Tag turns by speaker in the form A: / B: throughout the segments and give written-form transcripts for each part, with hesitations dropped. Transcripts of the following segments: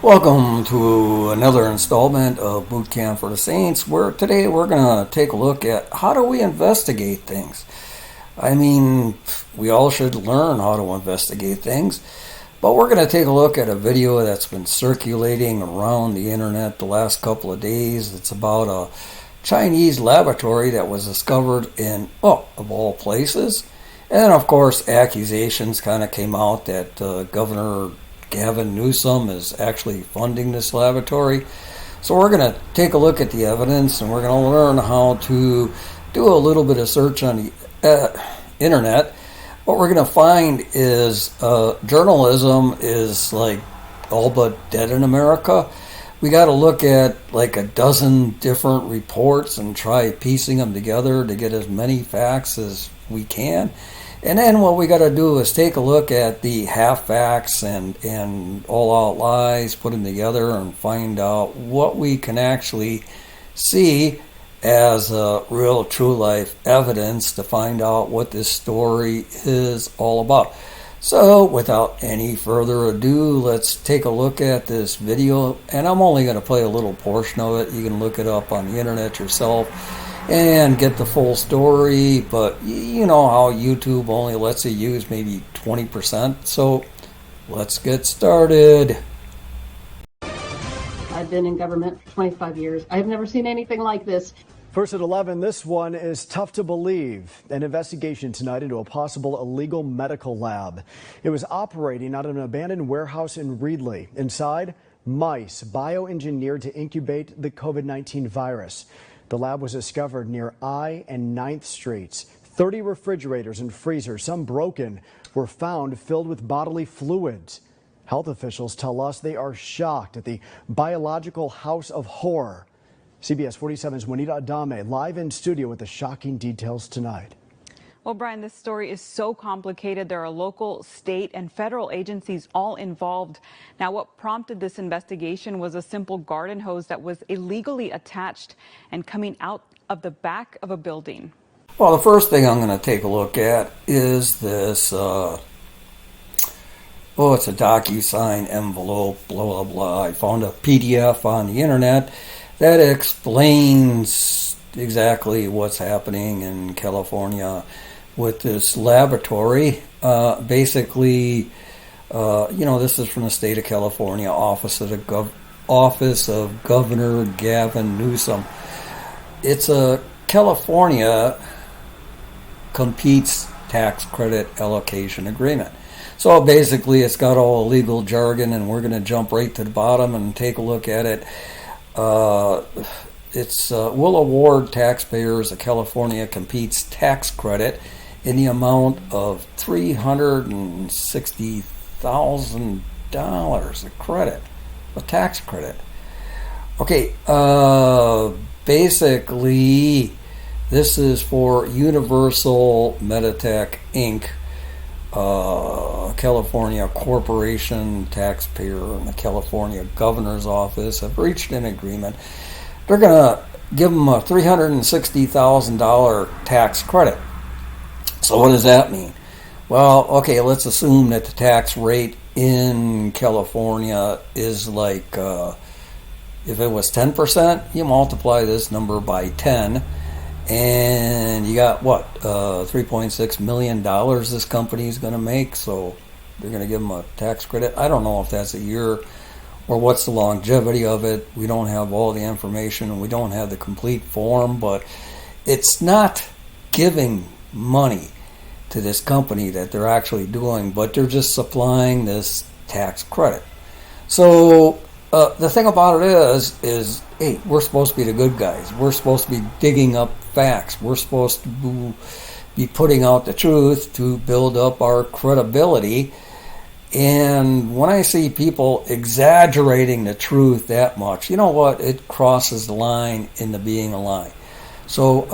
A: Welcome to another installment of Boot Camp for the Saints, where today we're going to take a look at how do we investigate things. I mean, we all should learn how to investigate things, but we're going to take a look at a video that's been circulating around the internet the last couple of days. It's about a Chinese laboratory that was discovered in, of all places. And of course, accusations kind of came out that Governor Gavin Newsom is actually funding this laboratory. So we're going to take a look at the evidence, and we're going to learn how to do a little bit of search on the internet. What we're going to find is journalism is like all but dead in America. We got to look at like a dozen different reports and try piecing them together to get as many facts as we can. And then what we got to do is take a look at the half facts and all out lies, put them together and find out what we can actually see as real true life evidence to find out what this story is all about. So without any further ado, let's take a look at this video, and I'm only going to play a little portion of it. You can look it up on the internet yourself and get the full story, but you know how YouTube only lets you use maybe 20%, so let's get started.
B: I've been in government for 25 years. I've never seen anything like this.
C: First at 11, this one is tough to believe. An investigation tonight into a possible illegal medical lab. It was operating out of an abandoned warehouse in Reedley. Inside, mice bioengineered to incubate the COVID-19 virus. The lab was discovered near I and 9th Streets. 30 refrigerators and freezers, some broken, were found filled with bodily fluids. Health officials tell us they are shocked at the biological house of horror. CBS 47's Juanita Adame live in studio with the shocking details tonight.
D: Well, Brian, this story is so complicated. There are local, state, and federal agencies all involved. Now, what prompted this investigation was a simple garden hose that was illegally attached and coming out of the back of a building.
A: Well, the first thing I'm going to take a look at is this, it's a DocuSign envelope, blah, blah, blah. I found a PDF on the internet that explains exactly what's happening in California with this laboratory. Basically, this is from the state of California, Office of Governor Gavin Newsom. It's a California competes tax credit allocation agreement. So basically, it's got all legal jargon, and we're going to jump right to the bottom and take a look at it. Will award taxpayers a California competes tax credit in the amount of $360,000 a tax credit. Okay, basically, this is for Universal Meditech Inc., California corporation taxpayer, and the California governor's office have reached an agreement. They're going to give them a $360,000 tax credit. So what does that mean? Well, okay, let's assume that the tax rate in California is like, if it was 10%, you multiply this number by 10, and you got what, $3.6 million this company is going to make, so they're going to give them a tax credit. I don't know if that's a year or what's the longevity of it. We don't have all the information, and we don't have the complete form, but it's not giving money to this company that they're actually doing, but they're just supplying this tax credit. So the thing about it is, hey, we're supposed to be the good guys. We're supposed to be digging up facts. We're supposed to be putting out the truth to build up our credibility. And when I see people exaggerating the truth that much, you know what? It crosses the line into being a lie. So,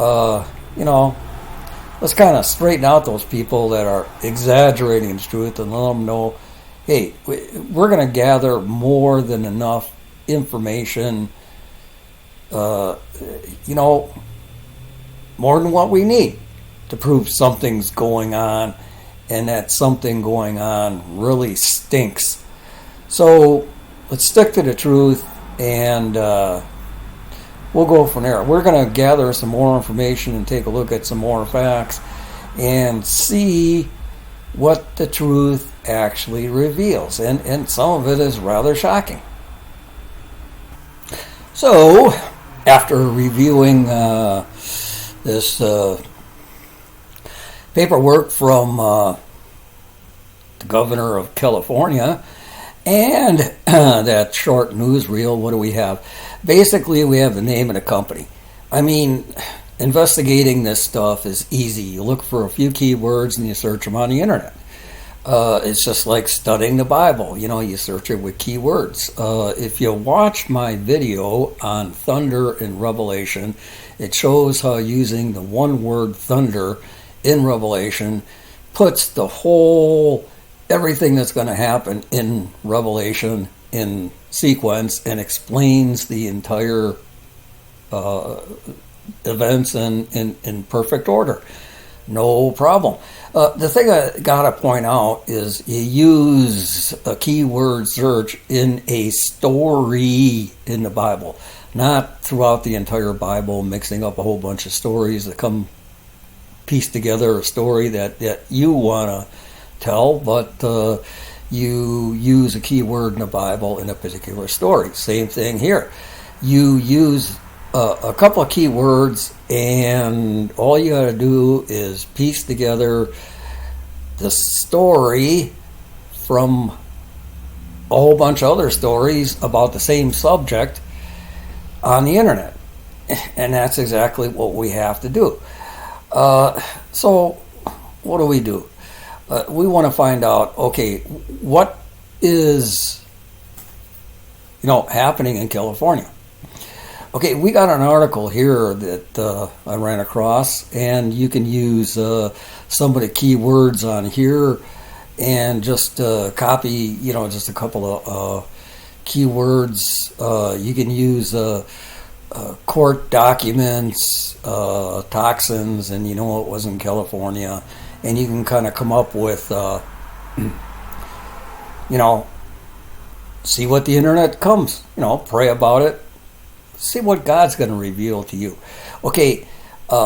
A: let's kind of straighten out those people that are exaggerating the truth and let them know, hey, we're going to gather more than enough information, more than what we need to prove something's going on, and that something going on really stinks. So let's stick to the truth, and we'll go from there. We're going to gather some more information and take a look at some more facts and see what the truth actually reveals. And some of it is rather shocking. So, after reviewing this paperwork from the governor of California and that short newsreel, what do we have? Basically, we have the name of the company. I mean, investigating this stuff is easy. You look for a few keywords and you search them on the internet. It's just like studying the Bible. You know, you search it with keywords. If you watched my video on thunder in Revelation, it shows how using the one word thunder in Revelation puts the whole, everything that's going to happen in Revelation in sequence and explains the entire events in perfect order. No problem. The thing I gotta point out is you use a keyword search in a story in the Bible, not throughout the entire Bible, mixing up a whole bunch of stories that come piece together a story that you want to tell, but you use a keyword in the Bible in a particular story. Same thing here. You use a couple of keywords, and all you got to do is piece together the story from a whole bunch of other stories about the same subject on the internet. And that's exactly what we have to do. So what do? We want to find out, okay, what is happening in California? Okay, we got an article here that I ran across, and you can use some of the keywords on here and just copy, just a couple of keywords. You can use court documents, toxins, and it was in California, and you can kind of come up with, see what the internet comes, pray about it. See what God's going to reveal to you. Okay,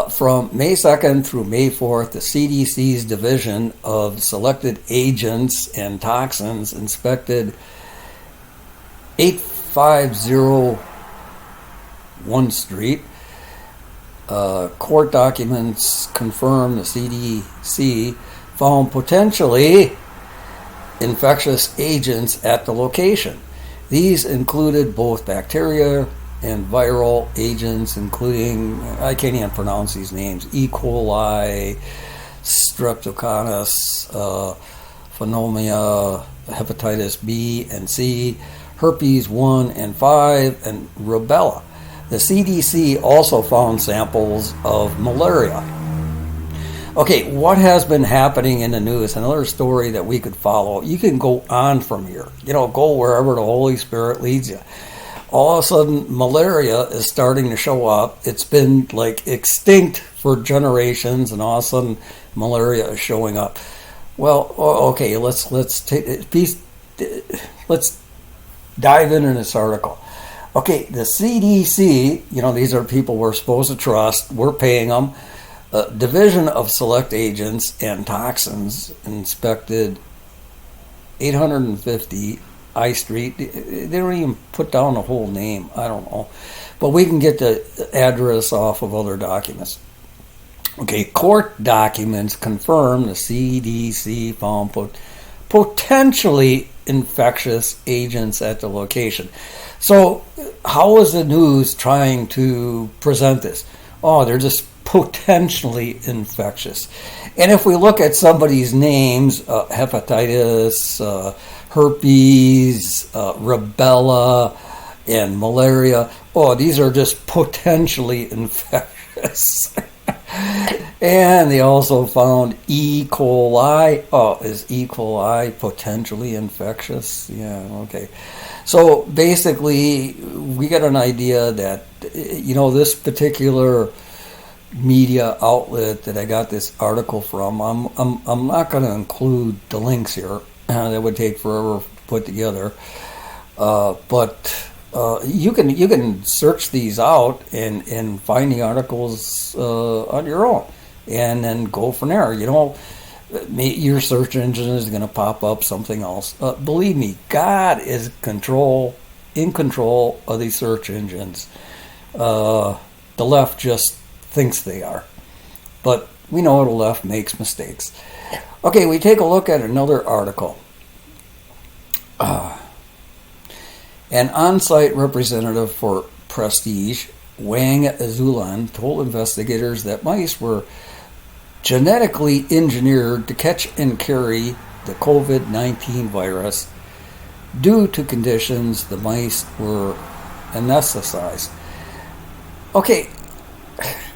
A: from May 2nd through May 4th, the CDC's Division of Selected Agents and Toxins inspected 8501 Street. Court documents confirm the CDC found potentially infectious agents at the location. These included both bacteria and viral agents, including, I can't even pronounce these names, E. coli, Streptococcus, pneumonia, hepatitis B and C, herpes 1 and 5, and rubella. The CDC also found samples of malaria. Okay, what has been happening in the news? Another story that we could follow. You can go on from here. Go wherever the Holy Spirit leads you. All of a sudden, malaria is starting to show up. It's been like extinct for generations, and all of a sudden, malaria is showing up. Well, okay, let's dive into this article. Okay, the CDC, these are people we're supposed to trust. We're paying them. Division of Select Agents and Toxins inspected 850 I Street. They don't even put down the whole name. I don't know. But we can get the address off of other documents. Okay, court documents confirm the CDC found potentially infectious agents at the location. So how is the news trying to present this? Oh, they're just potentially infectious. And if we look at somebody's names, hepatitis, herpes, rubella, and malaria, these are just potentially infectious. And they also found E. coli. Is E. coli potentially infectious? Yeah, okay. So basically, we get an idea that, this particular media outlet that I got this article from, I'm not going to include the links here. That would take forever to put together. But you can search these out and find the articles on your own, and then go from there. Your search engine is going to pop up something else. Believe me, God is in control of these search engines. The left just thinks they are, but we know the left makes mistakes. Okay, we take a look at another article. An on-site representative for Prestige, Wang Zulan, told investigators that mice were genetically engineered to catch and carry the COVID-19 virus due to conditions the mice were anesthetized. Okay,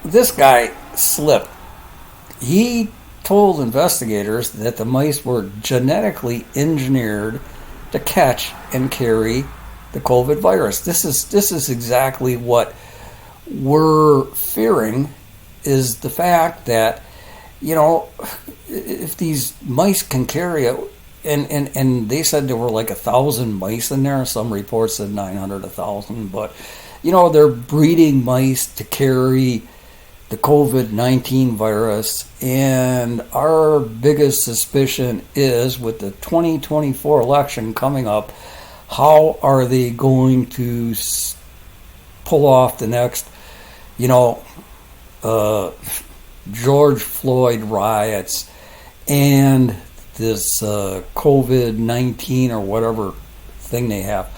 A: this guy slipped. He told investigators that the mice were genetically engineered to catch and carry the COVID virus. This is exactly what we're fearing, is the fact that, if these mice can carry it, and they said there were like 1,000 mice in there. Some reports said 900, 1,000, but they're breeding mice to carry the COVID-19 virus, and our biggest suspicion is, with the 2024 election coming up, how are they going to pull off the next, George Floyd riots and this COVID-19 or whatever thing they have.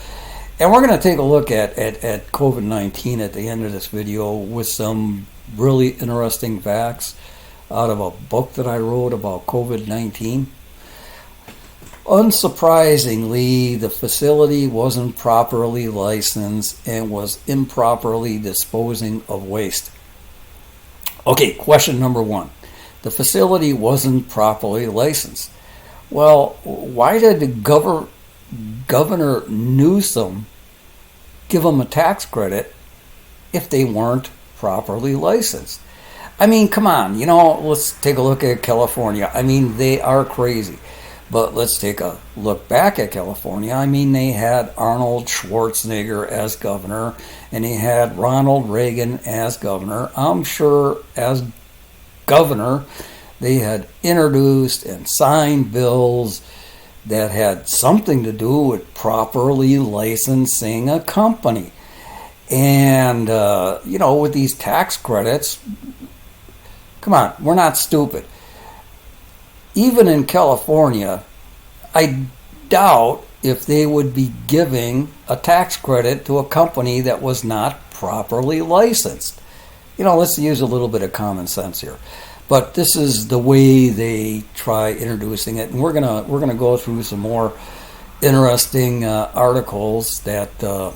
A: And we're going to take a look at COVID-19 at the end of this video with some really interesting facts out of a book that I wrote about COVID-19. Unsurprisingly, the facility wasn't properly licensed and was improperly disposing of waste. Okay, question number one. The facility wasn't properly licensed. Well, why did the Governor Newsom give them a tax credit if they weren't properly licensed? I mean, come on, let's take a look at California. I mean, they are crazy. But let's take a look back at California. I mean, they had Arnold Schwarzenegger as governor, and they had Ronald Reagan as governor. I'm sure as governor, they had introduced and signed bills that had something to do with properly licensing a company. And, with these tax credits, come on, we're not stupid. Even in California, I doubt if they would be giving a tax credit to a company that was not properly licensed. Let's use a little bit of common sense here. But this is the way they try introducing it, and we're gonna go through some more interesting articles that are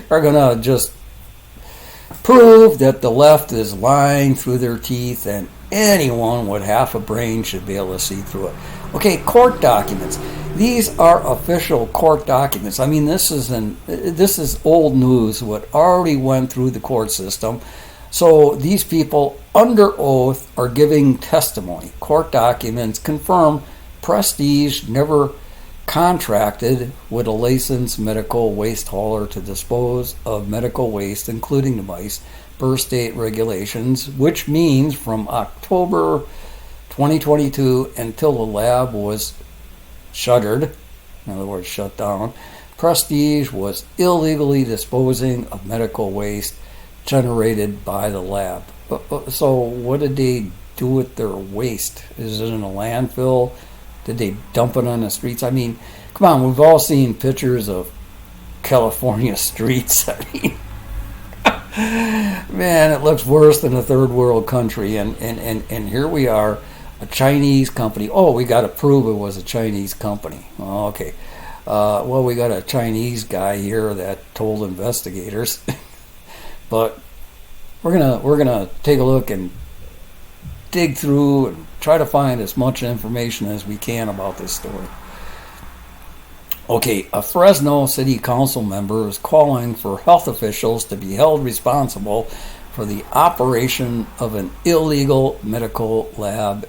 A: gonna just prove that the left is lying through their teeth, and anyone with half a brain should be able to see through it. Okay, court documents. These are official court documents. I mean, this is old news. What already went through the court system. So these people under oath are giving testimony. Court documents confirm Prestige never contracted with a licensed medical waste hauler to dispose of medical waste, including the mice, per state regulations, which means from October 2022 until the lab was shuttered, in other words, shut down, Prestige was illegally disposing of medical waste generated by the lab. So what did they do with their waste? Is it in a landfill? Did they dump it on the streets? I mean, come on, we've all seen pictures of California streets. I mean, man, it looks worse than a third world country. And here we are, a Chinese company. Oh, we got to prove it was a Chinese company. Oh, okay. Well, we got a Chinese guy here that told investigators. But we're gonna take a look and dig through and try to find as much information as we can about this story. Okay, a Fresno City Council member is calling for health officials to be held responsible for the operation of an illegal medical lab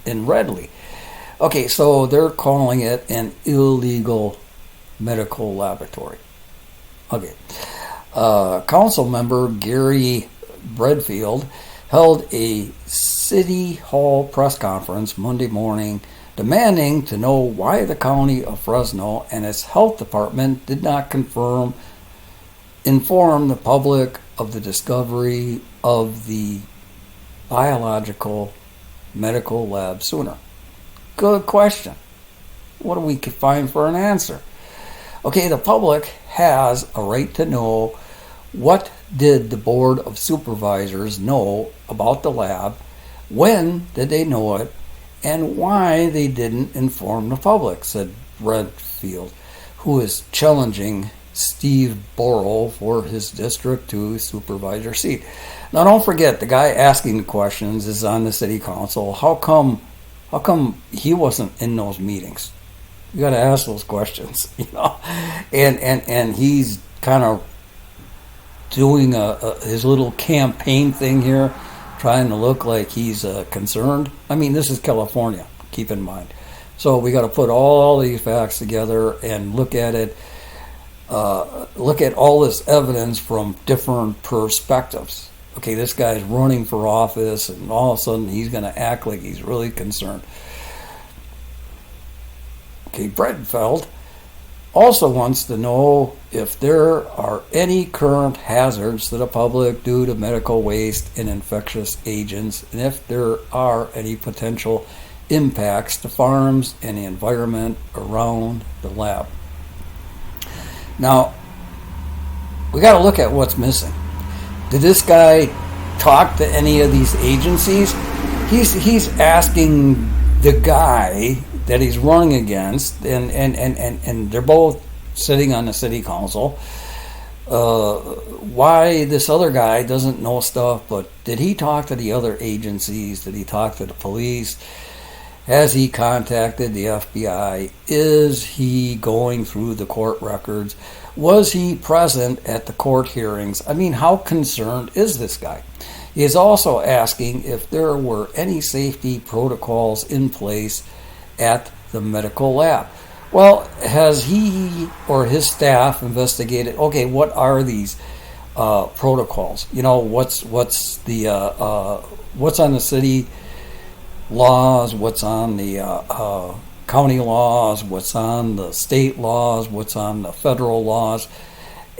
A: in Redley. Okay, so they're calling it an illegal medical laboratory. Okay. Council member Gary Bredfield held a city hall press conference Monday morning demanding to know why the county of Fresno and its health department did not inform the public of the discovery of the biological medical lab sooner. Good question. What do we find for an answer? Okay, the public has a right to know what did the Board of Supervisors know about the lab, when did they know it, and why they didn't inform the public, said Redfield, who is challenging Steve Borrell for his District 2 supervisor seat. Now don't forget, the guy asking the questions is on the city council. How come he wasn't in those meetings? You got to ask those questions, you know. And he's kind of doing his little campaign thing here, trying to look like he's concerned. I mean, this is California, keep in mind. So we got to put all these facts together and look at it. Look at all this evidence from different perspectives. Okay, this guy's running for office, and all of a sudden he's going to act like he's really concerned. Okay, Bredfield also wants to know if there are any current hazards to the public due to medical waste and infectious agents, and if there are any potential impacts to farms and the environment around the lab. Now, we got to look at what's missing. Did this guy talk to any of these agencies? He's asking the guy that he's running against, and they're both sitting on the city council, why this other guy doesn't know stuff, but did he talk to the other agencies? Did he talk to the police? Has he contacted the FBI? Is he going through the court records? Was he present at the court hearings? I mean, how concerned is this guy? He is also asking if there were any safety protocols in place at the medical lab. Well, has he or his staff investigated, okay, what are these protocols? You know, what's on the city laws, what's on the county laws, what's on the state laws, what's on the federal laws.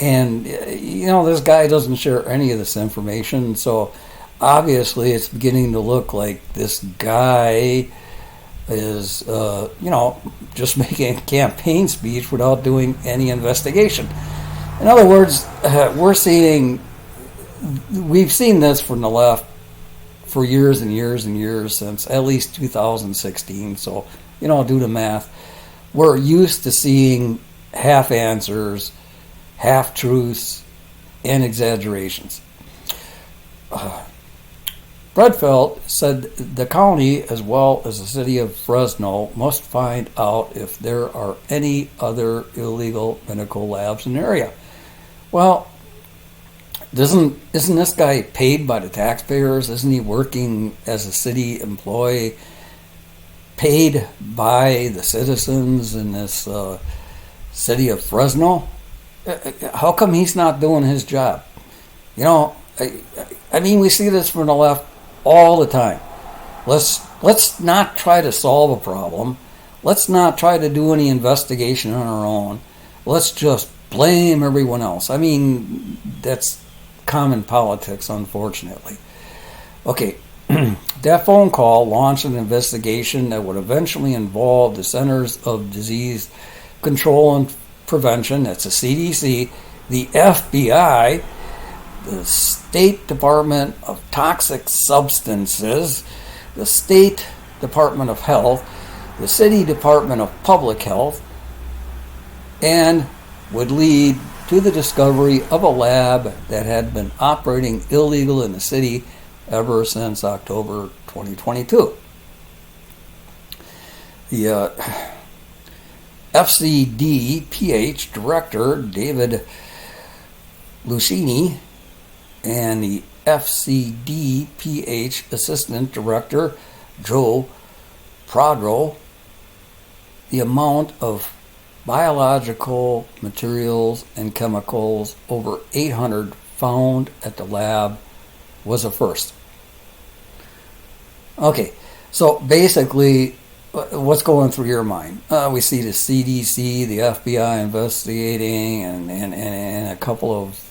A: And, you know, this guy doesn't share any of this information. So obviously it's beginning to look like this guy is, just making a campaign speech without doing any investigation. In other words, we've seen this from the left for years and years and years, since at least 2016. So, you know, do the math. We're used to seeing half answers, half truths, and exaggerations. Bredfield said the county, as well as the city of Fresno, must find out if there are any other illegal medical labs in the area. Well, isn't this guy paid by the taxpayers? Isn't he working as a city employee, paid by the citizens in this city of Fresno? How come he's not doing his job? You know, I mean, we see this from the left all the time. Let's not try to solve a problem. Let's not try to do any investigation on our own. Let's just blame everyone else. I mean, that's common politics, unfortunately. Okay, that phone call launched an investigation that would eventually involve the Centers of Disease Control and Prevention, that's the CDC, the FBI, the State Department of Toxic Substances, the State Department of Health, the City Department of Public Health, and would lead to the discovery of a lab that had been operating illegal in the city ever since October 2022. The FCDPH Director David Lucchini and the FCDPH Assistant Director Joe Prodro the amount of biological materials and chemicals, over 800 found at the lab, was a first. Okay, so basically, what's going through your mind? We see the CDC, the FBI investigating, and a couple of,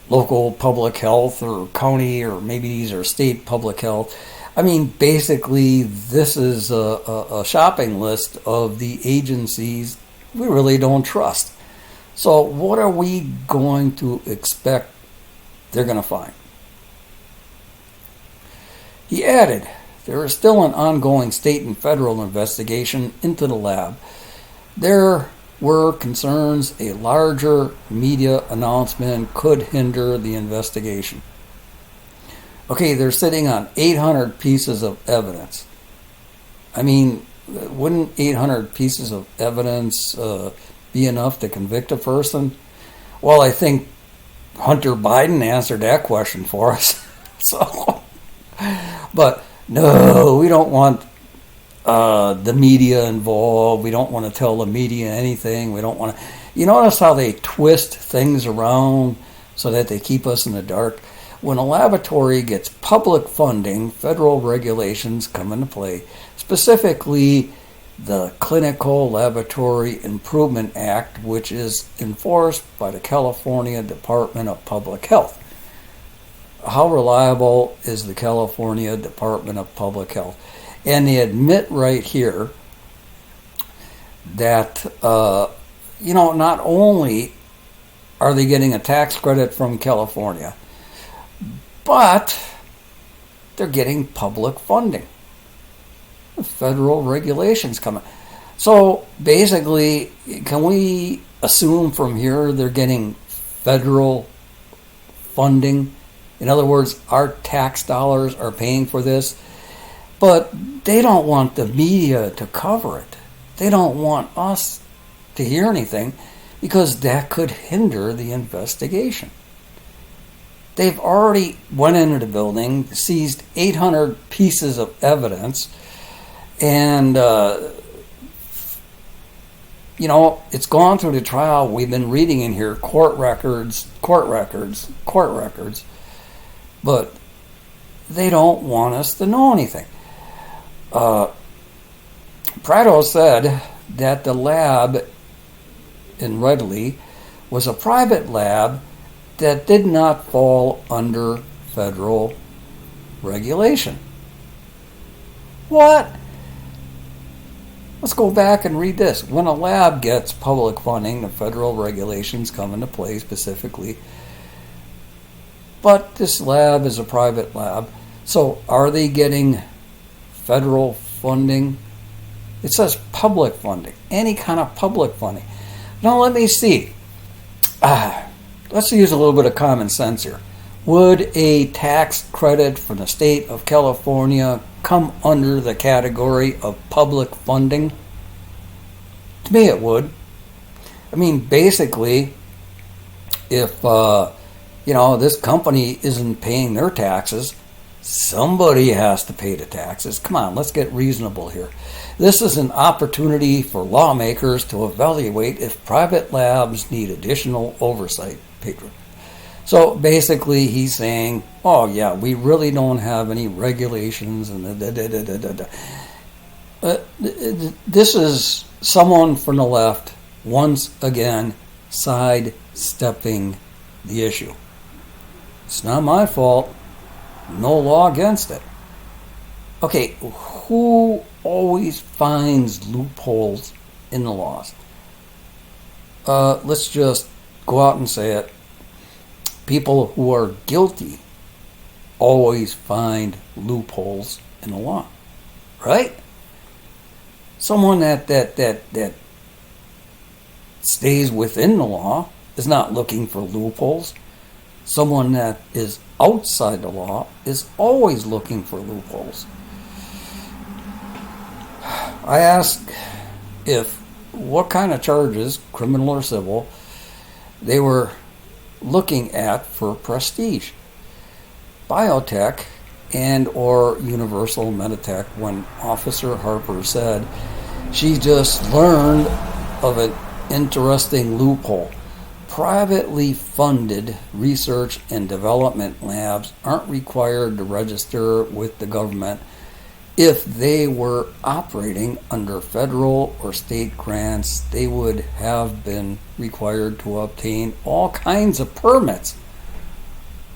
A: local public health or county, or maybe these are state public health. I mean, basically, this is a shopping list of the agencies we really don't trust. So what are we going to expect they're going to find? He added, there is still an ongoing state and federal investigation into the lab. There were concerns a larger media announcement could hinder the investigation. Okay, they're sitting on 800 pieces of evidence. I mean, wouldn't 800 pieces of evidence be enough to convict a person? Well, I think Hunter Biden answered that question for us. So, but no, we don't want the media involved. We don't want to tell the media anything. We don't want to. You notice how they twist things around so that they keep us in the dark? When a laboratory gets public funding, federal regulations come into play, specifically the Clinical Laboratory Improvement Act, which is enforced by the California Department of Public Health. How reliable is the California Department of Public Health? And they admit right here that, not only are they getting a tax credit from California, but they're getting public funding. The federal regulations coming. So basically, can we assume from here they're getting federal funding? In other words, our tax dollars are paying for this, but they don't want the media to cover it. They don't want us to hear anything because that could hinder the investigation. They've already went into the building, seized 800 pieces of evidence, and it's gone through the trial. We've been reading in here court records, but they don't want us to know anything. Prado said that the lab in Redley was a private lab that did not fall under federal regulation. What? Let's go back and read this. When a lab gets public funding, the federal regulations come into play specifically. But this lab is a private lab. So are they getting federal funding? It says public funding. Any kind of public funding. Now let me see. Let's use a little bit of common sense here. Would a tax credit from the state of California come under the category of public funding? To me it would. I mean, basically, if this company isn't paying their taxes, somebody has to pay the taxes. Come on, let's get reasonable here. This is an opportunity for lawmakers to evaluate if private labs need additional oversight. Pedro. So basically he's saying, oh yeah, we really don't have any regulations and this is someone from the left once again sidestepping the issue. It's not my fault. No law against it. Okay, who always finds loopholes in the laws? Let's just go out and say it. People who are guilty always find loopholes in the law, right? Someone that stays within the law is not looking for loopholes. Someone that is outside the law is always looking for loopholes. I ask what kind of charges, criminal or civil, they were looking at for Prestige, BioTech, and or Universal Meditech, when Officer Harper said She just learned of an interesting loophole. Privately funded research and development labs aren't required to register with the government if they were operating under federal or state grants. They would have been required to obtain all kinds of permits.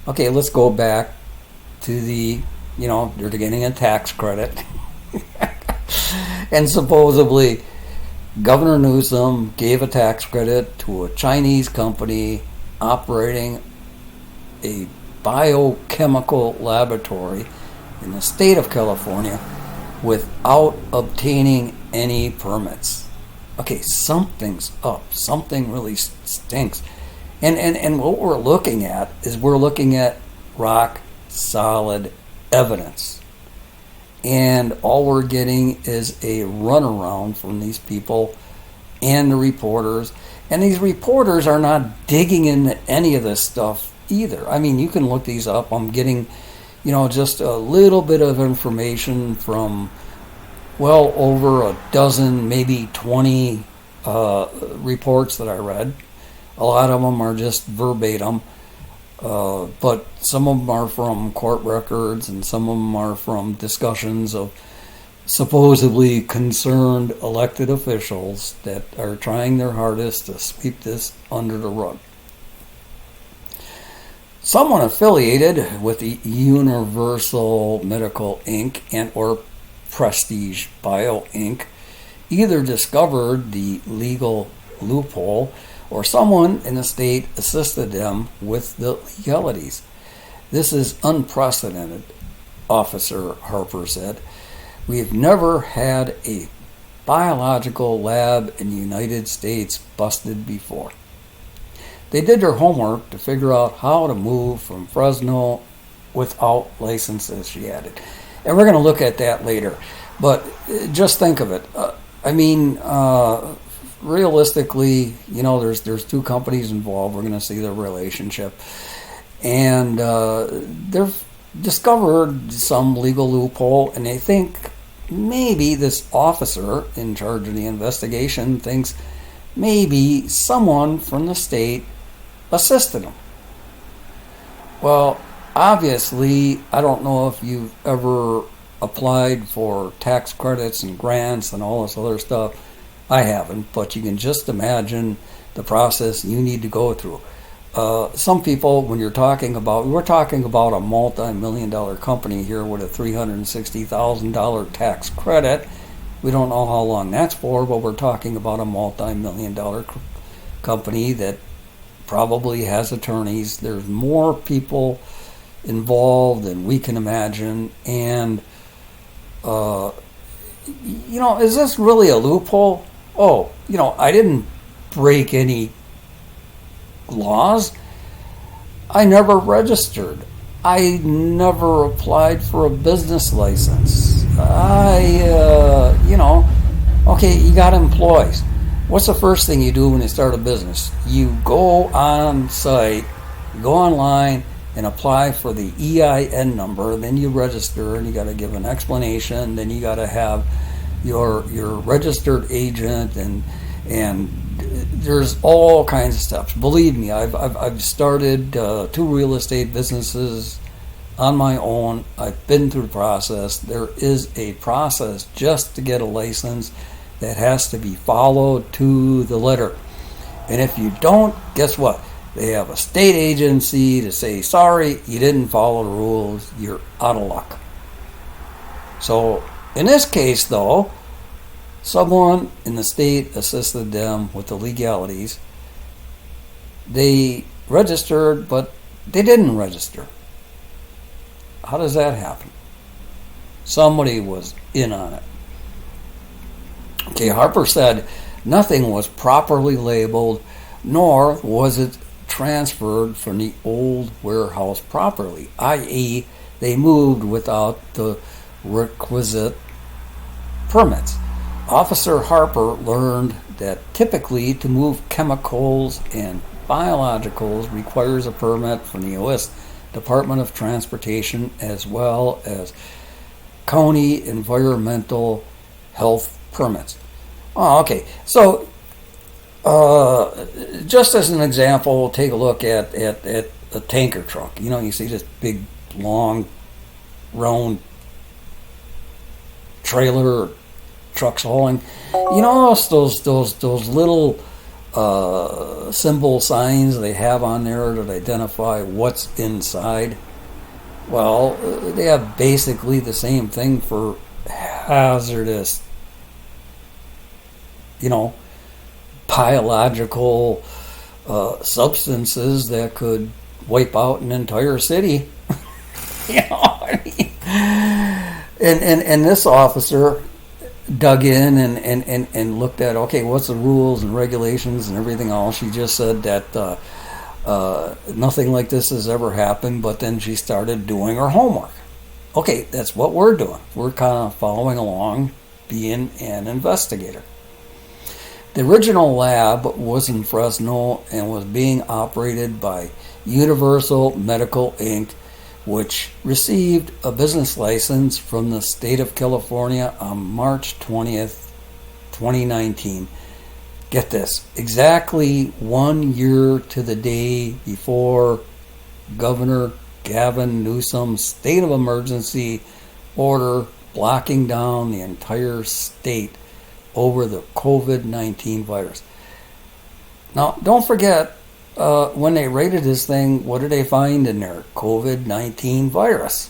A: Okay, let's go back to they're getting a tax credit. And supposedly Governor Newsom gave a tax credit to a Chinese company operating a biochemical laboratory in the state of California without obtaining any permits. Okay, something's up. Something really stinks. And what we're looking at is rock solid evidence. And all we're getting is a runaround from these people and the reporters. And these reporters are not digging into any of this stuff either. I mean, you can look these up. I'm getting, just a little bit of information from well over a dozen, maybe 20 reports that I read. A lot of them are just verbatim. But some of them are from court records and some of them are from discussions of supposedly concerned elected officials that are trying their hardest to sweep this under the rug. Someone affiliated with the Universal Medical Inc. and or Prestige Bio Inc. either discovered the legal loophole or someone in the state assisted them with the legalities. This is unprecedented, Officer Harper said. We have never had a biological lab in the United States busted before. They did their homework to figure out how to move from Fresno without licenses, she added. And we're going to look at that later. But just think of it. Realistically, there's two companies involved. We're going to see their relationship. And they've discovered some legal loophole, and they think maybe this officer in charge of the investigation thinks maybe someone from the state assisted him. Well, obviously, I don't know if you've ever applied for tax credits and grants and all this other stuff. I haven't, but you can just imagine the process you need to go through. Some people, when we're talking about a multi-million-dollar company here with a $360,000 tax credit. We don't know how long that's for, but we're talking about a multi-million-dollar company that probably has attorneys. There's more people involved than we can imagine, and is this really a loophole? Oh, I didn't break any laws. I never registered. I never applied for a business license. Okay, you got employees. What's the first thing you do when you start a business? You go on site, you go online, and apply for the EIN number. Then you register, and you got to give an explanation. Then you got to have your registered agent, and there's all kinds of steps. Believe me, I've started 2 real estate businesses on my own. I've been through the process. There is a process just to get a license that has to be followed to the letter. And if you don't, guess what? They have a state agency to say, sorry, you didn't follow the rules, you're out of luck. So in this case, though, someone in the state assisted them with the legalities. They registered, but they didn't register. How does that happen? Somebody was in on it. Okay, Harper said nothing was properly labeled, nor was it transferred from the old warehouse properly, i.e., they moved without the requisite permits. Officer Harper learned that typically to move chemicals and biologicals requires a permit from the U.S. Department of Transportation as well as county environmental health permits. Oh, okay. So, just as an example, take a look at a tanker truck. You know, you see this big, long, round trailer trucks hauling. You know those little symbol signs they have on there that identify what's inside. Well, they have basically the same thing for hazardous, you know, biological substances that could wipe out an entire city. You know what I mean? And this officer dug in and looked at, okay, what's the rules and regulations and everything else. She just said that nothing like this has ever happened, but then she started doing her homework. Okay, that's what we're doing. We're kind of following along, being an investigator. The original lab was in Fresno and was being operated by Universal Medical Inc., which received a business license from the state of California on March 20th, 2019. Get this, exactly 1 year to the day before Governor Gavin Newsom's state of emergency order blocking down the entire state over the COVID-19 virus. Now, don't forget, when they rated this thing, what did they find in there? COVID-19 virus.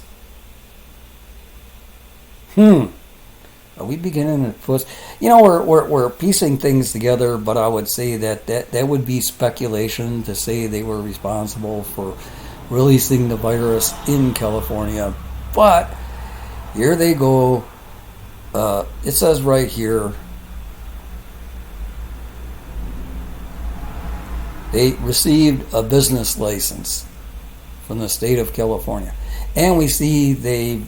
A: Are we beginning to put? You know, we're piecing things together, but I would say that would be speculation to say they were responsible for releasing the virus in California. But here they go. It says right here, they received a business license from the state of California. And we see they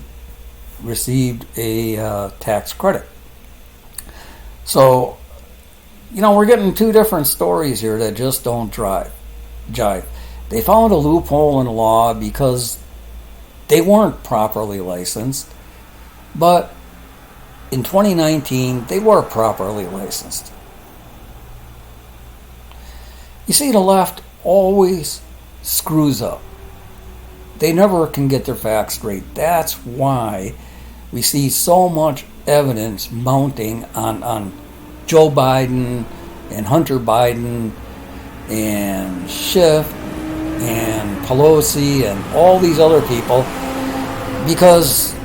A: received a tax credit. So, you know, we're getting two different stories here that just don't jive. They found a loophole in the law because they weren't properly licensed, but in 2019 they were properly licensed. You see, the left always screws up. They never can get their facts straight. That's why we see so much evidence mounting on Joe Biden and Hunter Biden and Schiff and Pelosi and all these other people, because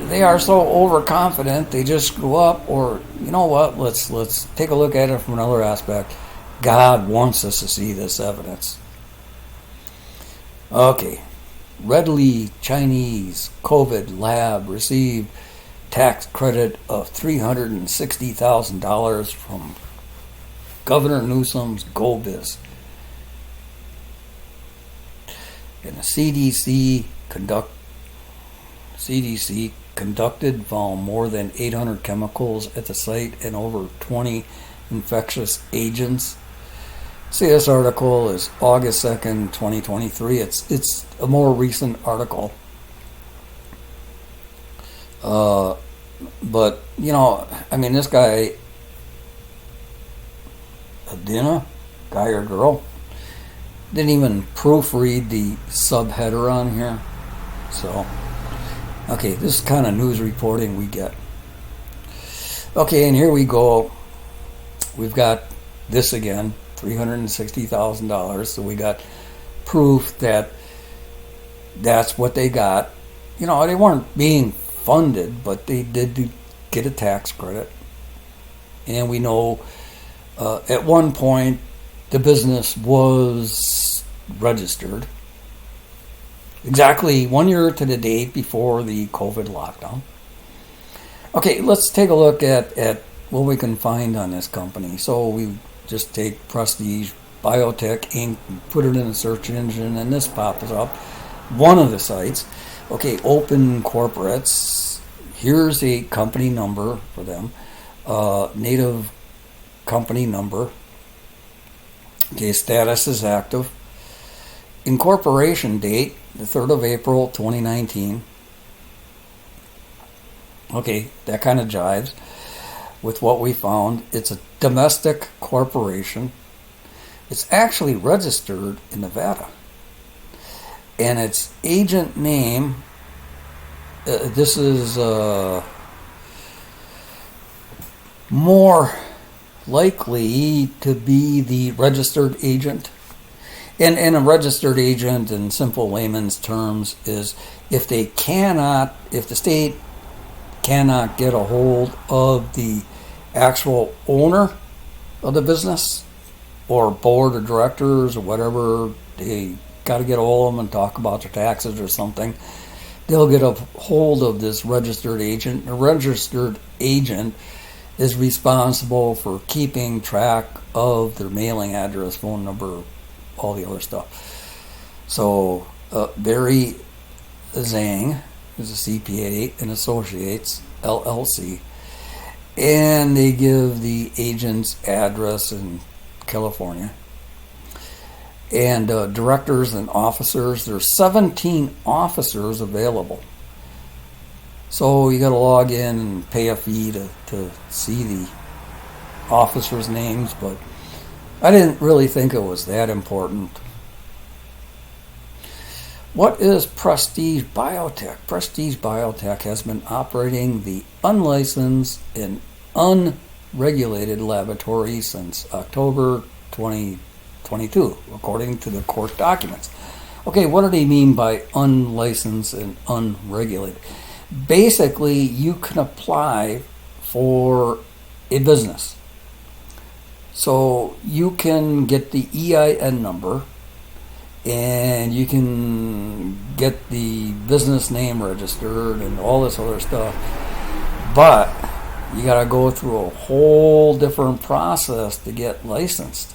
A: they are so overconfident they just screw up. Or, you know what, let's take a look at it from another aspect. God wants us to see this evidence. Okay. Redley Chinese COVID lab received tax credit of $360,000 from Governor Newsom's GoBiz. And the CDC conducted found more than 800 chemicals at the site and over 20 infectious agents. See, this article is August 2nd, 2023. It's a more recent article. But, you know, I mean, this guy, Adina, guy or girl, didn't even proofread the subheader on here. So, okay, this is kind of news reporting we get. Okay, and here we go. We've got this again. $360,000. So we got proof that that's what they got. You know, they weren't being funded, but they did get a tax credit. And we know at one point the business was registered exactly 1 year to the date before the COVID lockdown. Okay, let's take a look at what we can find on this company. So we just take Prestige Biotech Inc. and put it in a search engine, and this pops up. One of the sites. Okay, Open Corporates. Here's a company number for them. Native company number. Okay, status is active. Incorporation date, the 3rd of April, 2019. Okay, that kind of jives. with what we found. It's a domestic corporation. It's actually registered in Nevada. And its agent name, this is more likely to be the registered agent. And a registered agent, in simple layman's terms, is if the state cannot get a hold of the actual owner of the business or board of directors or whatever, they got to get a hold of them and talk about their taxes or something. They'll get a hold of this registered agent. A registered agent is responsible for keeping track of their mailing address, phone number, all the other stuff. So Barry Zhang is a CPA and Associates LLC, and they give the agent's address in California. And directors and officers, there's 17 officers available. So you got to log in and pay a fee to see the officers' names, but I didn't really think it was that important. What is Prestige Biotech? Prestige Biotech has been operating the unlicensed and unregulated laboratory since October 2022, according to the court documents. Okay, what do they mean by unlicensed and unregulated? Basically, you can apply for a business. So you can get the EIN number, and you can get the business name registered and all this other stuff. But you got to go through a whole different process to get licensed.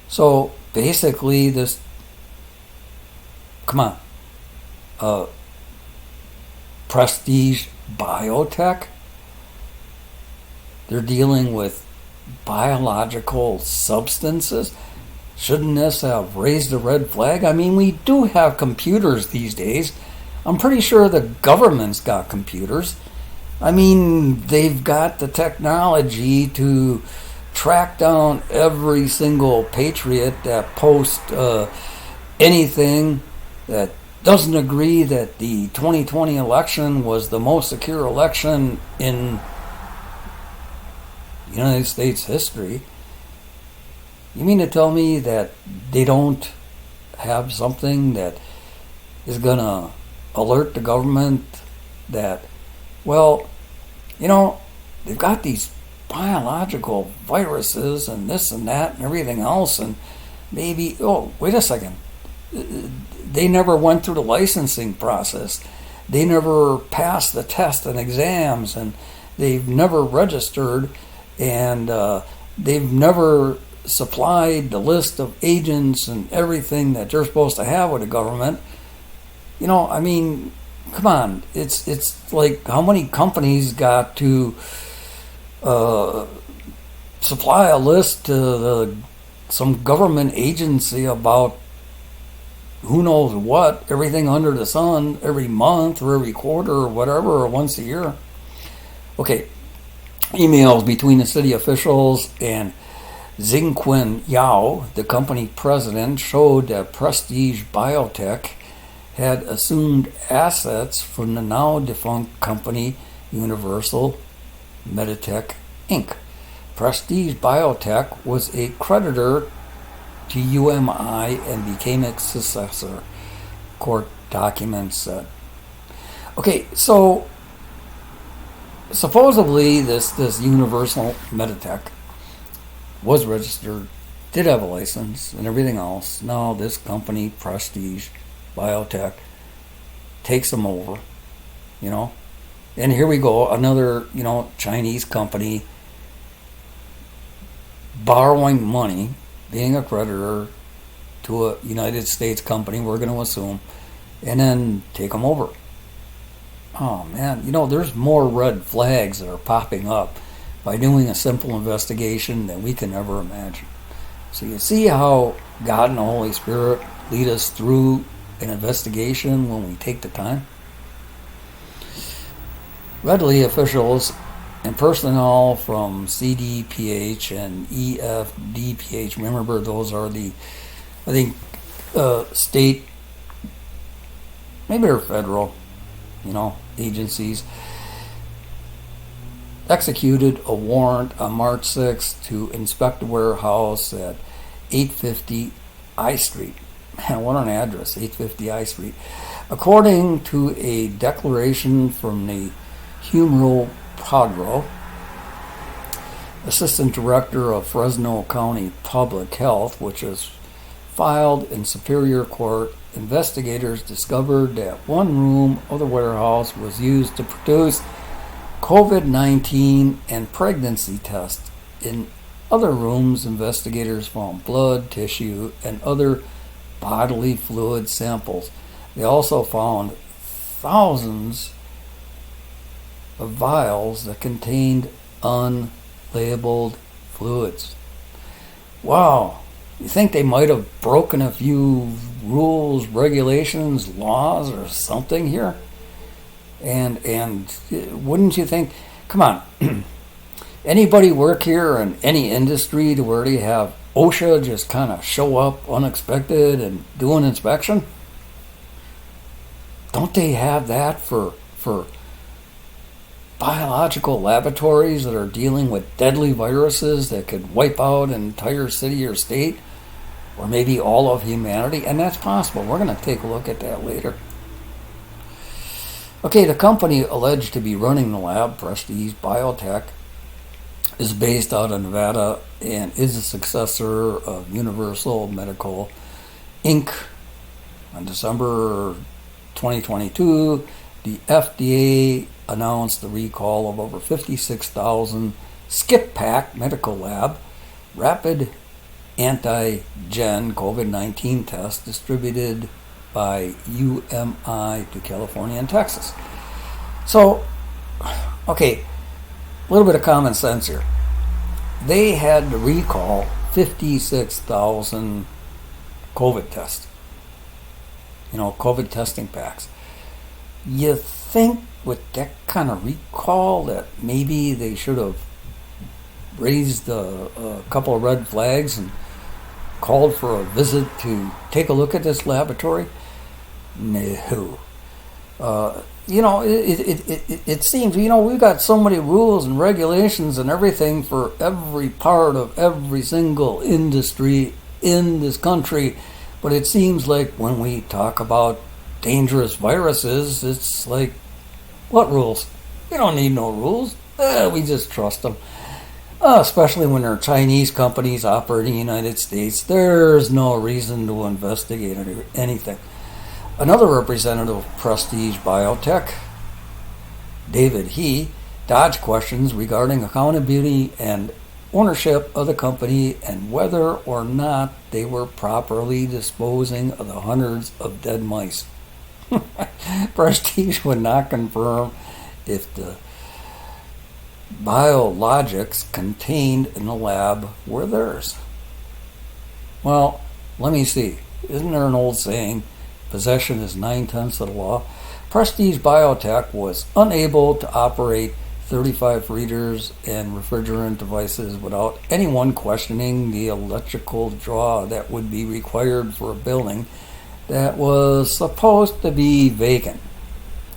A: So basically Prestige Biotech, they're dealing with biological substances. Shouldn't this have raised a red flag? I mean, we do have computers these days. I'm pretty sure the government's got computers. I mean, they've got the technology to track down every single patriot that posts anything that doesn't agree that the 2020 election was the most secure election in United States history. You mean to tell me that they don't have something that is going to alert the government that, well, they've got these biological viruses and this and that and everything else, and maybe, oh, wait a second, they never went through the licensing process. They never passed the tests and exams, and they've never registered, and they've never supplied the list of agents and everything that they're supposed to have with the government. I mean, come on. It's like, how many companies got to supply a list to some government agency about who knows what, everything under the sun, every month or every quarter or whatever, or once a year? Okay, emails between the city officials and Zingqin Yao, the company president, showed that Prestige Biotech had assumed assets from the now defunct company Universal Meditech Inc. Prestige Biotech was a creditor to UMI and became its successor, court documents said. Okay, so supposedly this Universal Meditech was registered, did have a license and everything else. Now this company, Prestige Biotech, takes them over, and here we go, another, Chinese company borrowing money, being a creditor to a United States company, we're going to assume, and then take them over. Oh man, there's more red flags that are popping up by doing a simple investigation than we can ever imagine. So you see how God and the Holy Spirit lead us through an investigation when we take the time? Readily, officials and personnel from CDPH and EFDPH. Remember, those are the, I think, state, maybe they're federal, agencies, executed a warrant on March 6th to inspect a warehouse at 850 I Street. Man, what an address, 850 I Street. According to a declaration from the Humero Padro, Assistant Director of Fresno County Public Health, which is filed in Superior Court, investigators discovered that one room of the warehouse was used to produce COVID-19 and pregnancy tests. In other rooms, investigators found blood, tissue, and other bodily fluid samples. They also found thousands of vials that contained unlabeled fluids. Wow. You think they might have broken a few rules, regulations, laws, or something here? And wouldn't you think, come on, anybody work here in any industry to where they have OSHA just kind of show up unexpected and do an inspection? Don't they have that for biological laboratories that are dealing with deadly viruses that could wipe out an entire city or state, or maybe all of humanity? And that's possible. We're going to take a look at that later. Okay, the company alleged to be running the lab, Prestige Biotech, is based out of Nevada and is a successor of Universal Medical Inc. On December 2022, the FDA announced the recall of over 56,000 SkipPak Medical Lab rapid antigen COVID-19 tests distributed by UMI to California and Texas. So, okay, a little bit of common sense here. They had to recall 56,000 COVID tests. COVID testing packs. You think with that kind of recall that maybe they should have raised a couple of red flags and called for a visit to take a look at this laboratory? No. It seems, we've got so many rules and regulations and everything for every part of every single industry in this country, but it seems like when we talk about dangerous viruses, it's like, what rules? We don't need no rules. We just trust them. Especially when they're Chinese companies operating in the United States, there's no reason to investigate anything. Another representative of Prestige Biotech, David He, dodged questions regarding accountability and ownership of the company and whether or not they were properly disposing of the hundreds of dead mice. Prestige would not confirm if the biologics contained in the lab were theirs. Well, let me see. Isn't there an old saying, possession is 9/10 of the law? Prestige Biotech was unable to operate 35 freezers and refrigerant devices without anyone questioning the electrical draw that would be required for a building that was supposed to be vacant,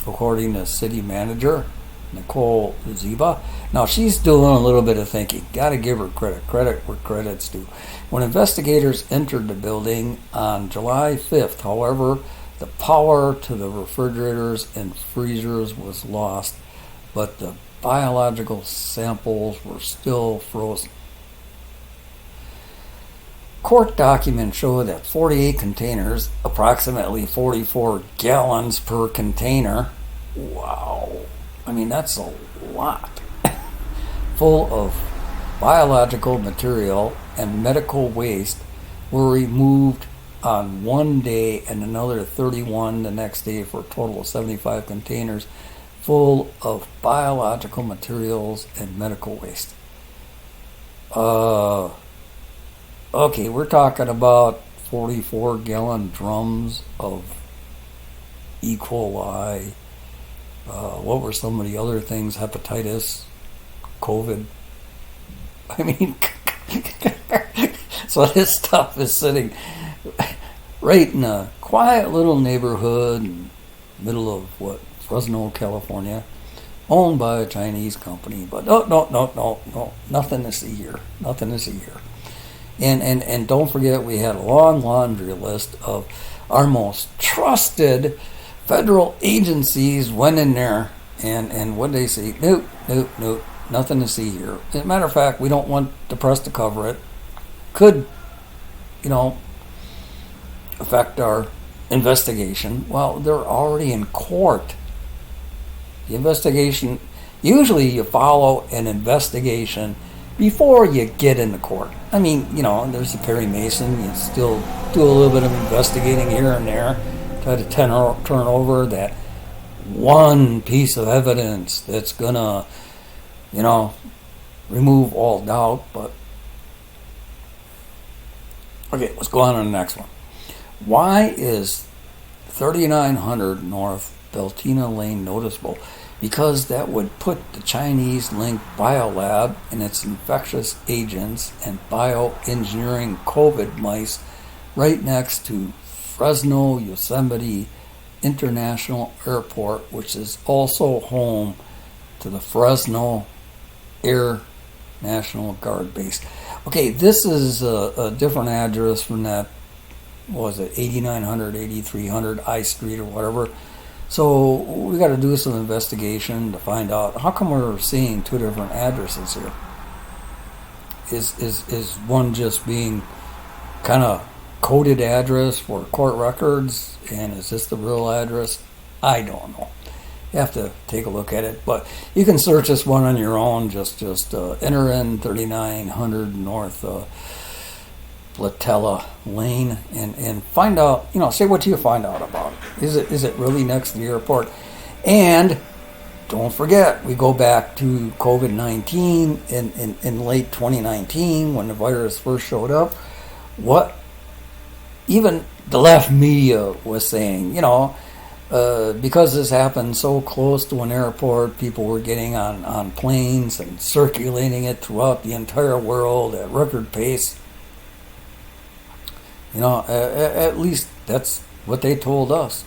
A: according to city manager Nicole Ziba. Now, she's doing a little bit of thinking. Got to give her credit where credit's due. When investigators entered the building on July 5th, however, the power to the refrigerators and freezers was lost, but the biological samples were still frozen. Court documents show that 48 containers, approximately 44 gallons per container, wow, I mean, that's a lot, full of biological material and medical waste were removed on one day and another 31 the next day, for a total of 75 containers full of biological materials and medical waste. Okay, we're talking about 44-gallon drums of E. coli. What were some of the other things? Hepatitis, COVID. I mean, so this stuff is sitting right in a quiet little neighborhood in the middle of Fresno, California, owned by a Chinese company. But no, nothing to see here. Nothing to see here. And don't forget, we had a long laundry list of our most trusted federal agencies went in there, and what they say? Nope, nothing to see here. As a matter of fact, we don't want the press to cover it. Could, affect our investigation. Well, they're already in court. The investigation, usually you follow an investigation before you get into court. I mean, there's the Perry Mason. You still do a little bit of investigating here and there, try to turn over that one piece of evidence that's gonna, remove all doubt. But okay, let's go on to the next one. Why is 3900 North Beltina Lane noticeable? Because that would put the Chinese-linked biolab and its infectious agents and bioengineering COVID mice right next to Fresno Yosemite International Airport, which is also home to the Fresno Air National Guard Base. Okay, this is a different address from that, what was it, 8900, 8300 I Street or whatever. So we got to do some investigation to find out how come we're seeing two different addresses here. Is one just being kind of coded address for court records, and is this the real address? I don't know. You have to take a look at it, but you can search this one on your own. Just enter in 3900 North Platella Lane and find out, say what you find out about it. Is it really next to the airport? And don't forget, we go back to COVID-19 in late 2019 when the virus first showed up. What even the left media was saying, because this happened so close to an airport, people were getting on planes and circulating it throughout the entire world at record pace. At least that's what they told us.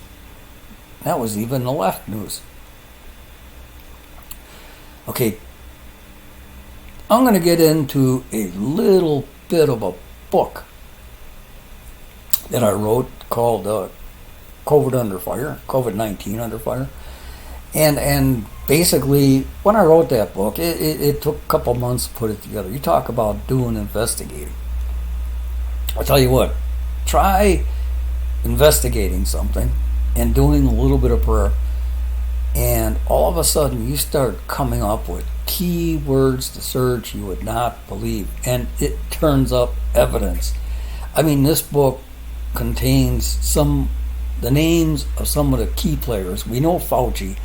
A: That was even the left news. Okay, I'm going to get into a little bit of a book that I wrote called COVID-19 Under Fire. And basically, when I wrote that book, it took a couple months to put it together. You talk about doing investigating. I'll tell you what, try investigating something and doing a little bit of prayer, and all of a sudden you start coming up with keywords to search you would not believe, and it turns up evidence. I mean, this book contains the names of some of the key players. We know Fauci,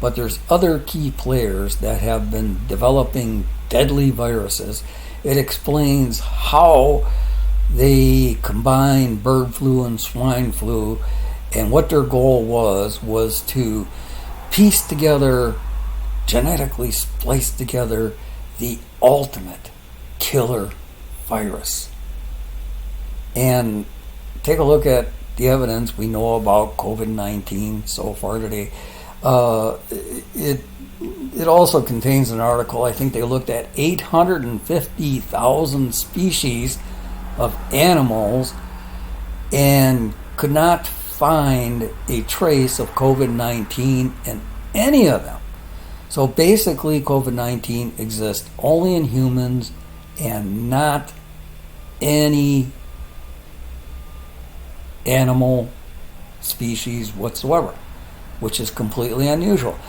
A: but there's other key players that have been developing deadly viruses. It explains how they combined bird flu and swine flu, and what their goal was to piece together, genetically splice together the ultimate killer virus. And take a look at the evidence we know about COVID-19 so far today. It also contains an article. I think they looked at 850,000 species of animals and could not find a trace of COVID-19 in any of them. So basically, COVID-19 exists only in humans and not any animal species whatsoever, which is completely unusual.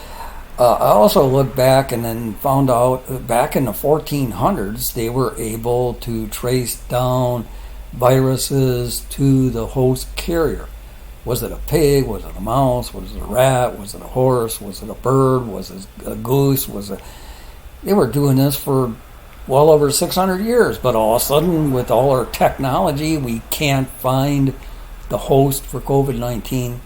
A: I also looked back and then found out back in the 1400s they were able to trace down viruses to the host carrier. Was it a pig? Was it a mouse? Was it a rat? Was it a horse? Was it a bird? Was it a goose? They were doing this for well over 600 years, but all of a sudden, with all our technology, we can't find the host for COVID-19.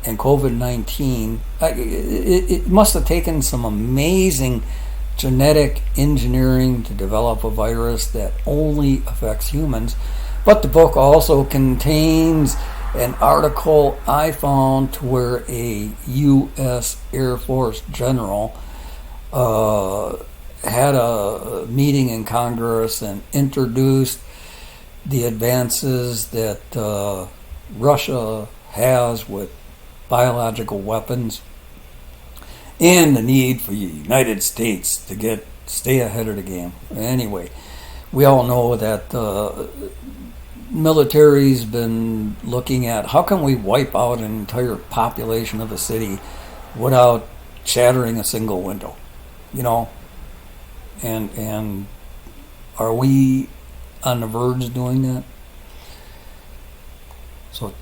A: And COVID-19, it must have taken some amazing genetic engineering to develop a virus that only affects humans. But the book also contains an article I found to where a U.S. Air Force general had a meeting in Congress and introduced the advances that Russia has with biological weapons and the need for the United States to stay ahead of the game. Anyway, we all know that military's been looking at how can we wipe out an entire population of a city without shattering a single window, you know? And are we on the verge of doing that? So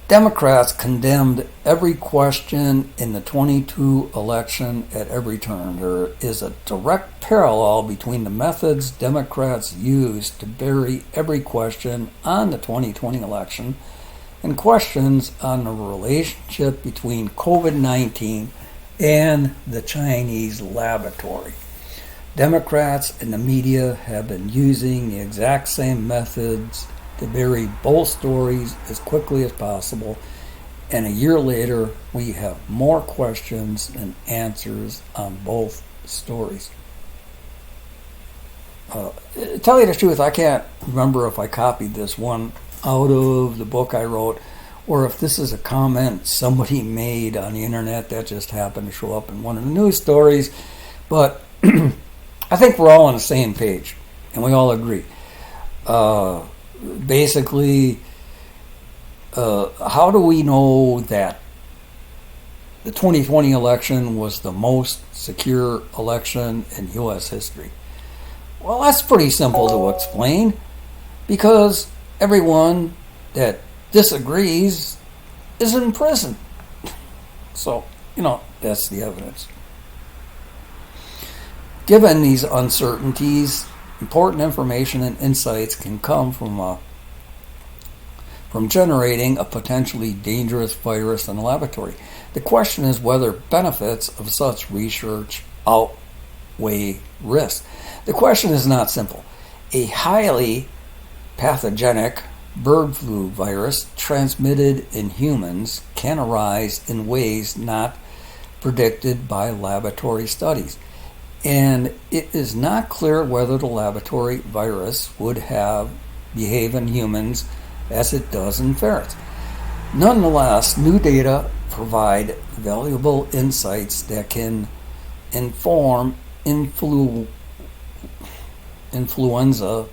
A: Democrats condemned every question in the 22 election at every turn. There is a direct parallel between the methods Democrats used to bury every question on the 2020 election and questions on the relationship between COVID-19 and the Chinese laboratory. Democrats and the media have been using the exact same methods to bury both stories as quickly as possible, and a year later we have more questions than answers on both stories. Tell you the truth, I can't remember if I copied this one out of the book I wrote or if this is a comment somebody made on the internet that just happened to show up in one of the news stories, but I think we're all on the same page and we all agree. Basically, how do we know that the 2020 election was the most secure election in U.S. history? Well, that's pretty simple to explain, because everyone that disagrees is in prison. So, that's the evidence. Given these uncertainties, important information and insights can come from generating a potentially dangerous virus in a laboratory. The question is whether benefits of such research outweigh risks. The question is not simple. A highly pathogenic bird flu virus transmitted in humans can arise in ways not predicted by laboratory studies. And it is not clear whether the laboratory virus would behave in humans as it does in ferrets. Nonetheless, new data provide valuable insights that can inform influenza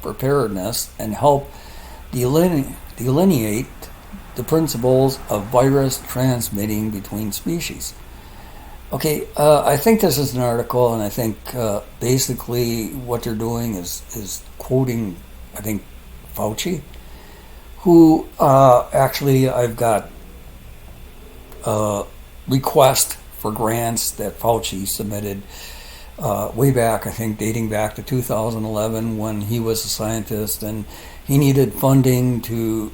A: preparedness and help delineate the principles of virus transmitting between species. Okay, I think this is an article, and I think basically what they're doing is quoting, I think, Fauci, who actually I've got a request for grants that Fauci submitted way back, I think dating back to 2011 when he was a scientist, and he needed funding to,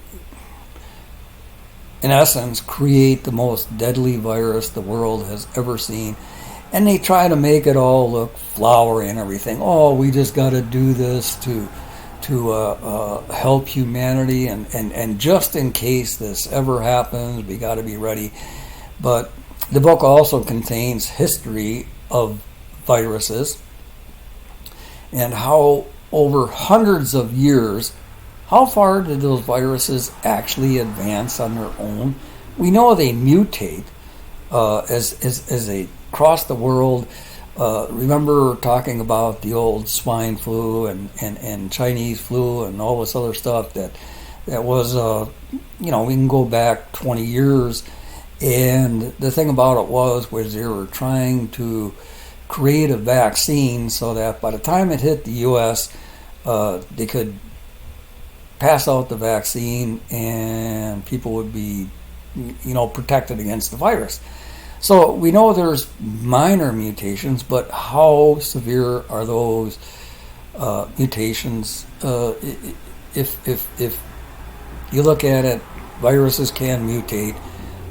A: in essence, create the most deadly virus the world has ever seen. And they try to make it all look flowery and everything. Oh, we just got to do this to help humanity, and just in case this ever happens, we got to be ready. But the book also contains history of viruses and how over hundreds of years, how far did those viruses actually advance on their own? We know they mutate as they cross the world. Remember talking about the old swine flu and Chinese flu and all this other stuff that was, we can go back 20 years. And the thing about it was they were trying to create a vaccine so that by the time it hit the U.S., they could pass out the vaccine and people would be, protected against the virus. So we know there's minor mutations, but how severe are those mutations? If you look at it, viruses can mutate,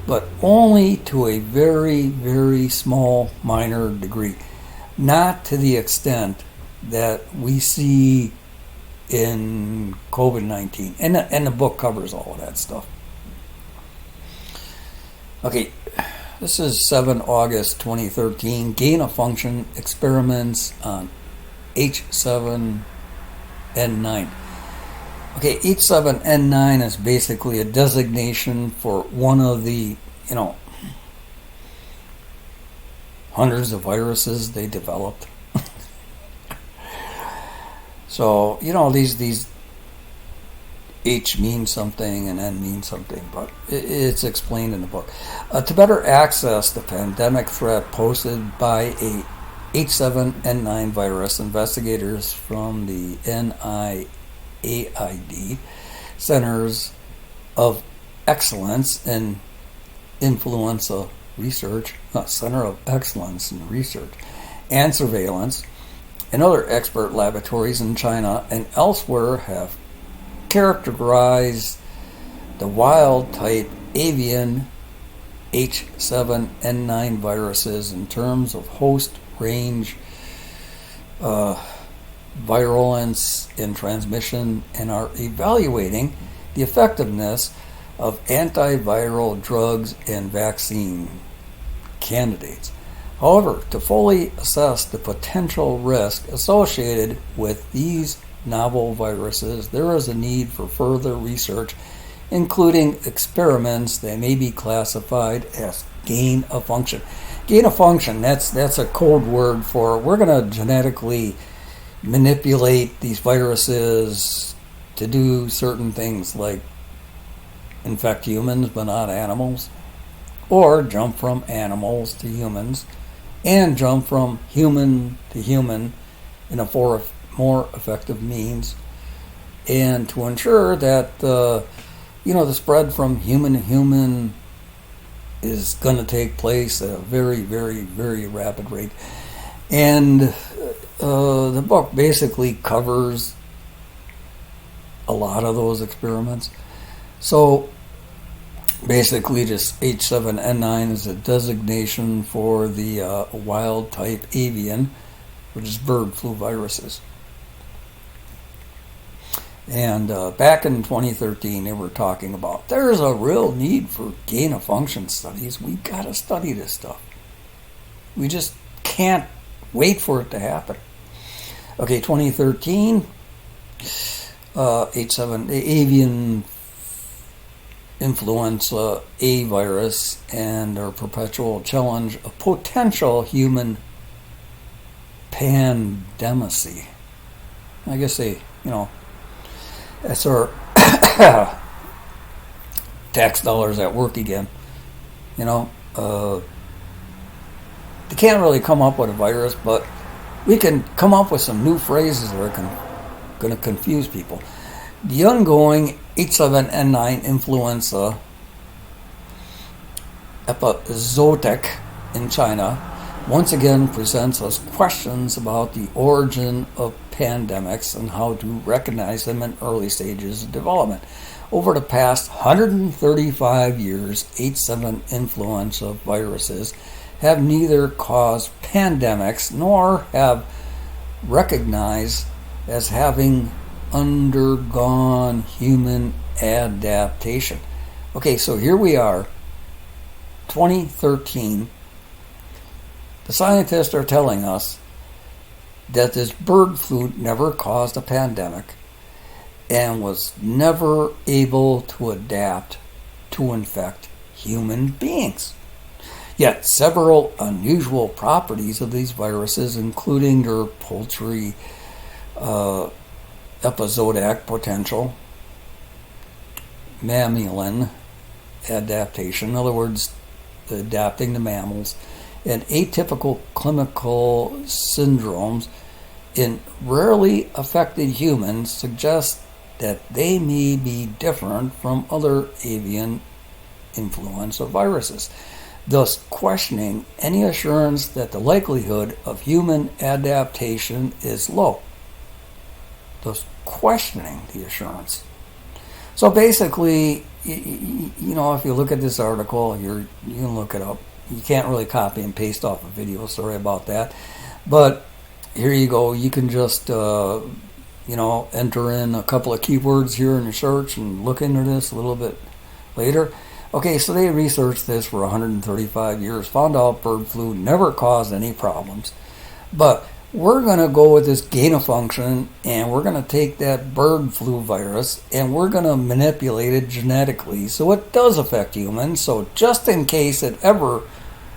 A: but only to a very, very small, minor degree. not to the extent that we see in COVID-19. And the book covers all of that stuff. Okay, this is 7 August 2013. Gain-of-function experiments on H7N9. Okay, H7N9 is basically a designation for one of the, hundreds of viruses they developed. So, these H means something and N means something, but it's explained in the book. To better access the pandemic threat posed by a H7N9 virus, investigators from the NIAID Centers of Excellence in Influenza Research, Center of Excellence in Research and Surveillance, and other expert laboratories in China and elsewhere have characterized the wild-type avian H7N9 viruses in terms of host range, virulence, and transmission, and are evaluating the effectiveness of antiviral drugs and vaccine candidates. However, to fully assess the potential risk associated with these novel viruses, there is a need for further research, including experiments that may be classified as gain of function. Gain of function, that's a code word for we're going to genetically manipulate these viruses to do certain things like infect humans but not animals, or jump from animals to humans, and jump from human to human in a more effective means, and to ensure that the spread from human to human is going to take place at a very, very, very rapid rate. And the book basically covers a lot of those experiments. So basically, just H7N9 is a designation for the wild-type avian, which is bird flu viruses. And back in 2013, they were talking about there's a real need for gain-of-function studies. We've got to study this stuff. We just can't wait for it to happen. Okay, 2013, H7 avian influenza A virus and our perpetual challenge of potential human pandemicy. I guess that's our tax dollars at work again. They can't really come up with a virus, but we can come up with some new phrases that are going to confuse people. The ongoing H7N9 influenza epizootic in China once again presents us questions about the origin of pandemics and how to recognize them in early stages of development. Over the past 135 years, H7 influenza viruses have neither caused pandemics nor have recognized as having undergone human adaptation. Okay, so here we are, 2013. The scientists are telling us that this bird flu never caused a pandemic and was never able to adapt to infect human beings. Yet several unusual properties of these viruses, including their poultry epizootic potential, mammalian adaptation, in other words, adapting to mammals, and atypical clinical syndromes in rarely affected humans suggest that they may be different from other avian influenza viruses, thus questioning any assurance that the likelihood of human adaptation is low. Thus questioning the assurance. So basically, if you look at this article, you can look it up. You can't really copy and paste off a video. Sorry about that. But here you go. You can just, enter in a couple of keywords here in your search and look into this a little bit later. Okay, so they researched this for 135 years, found out bird flu never caused any problems. But we're going to go with this gain of function, and we're going to take that bird flu virus and we're going to manipulate it genetically so it does affect humans. So just in case it ever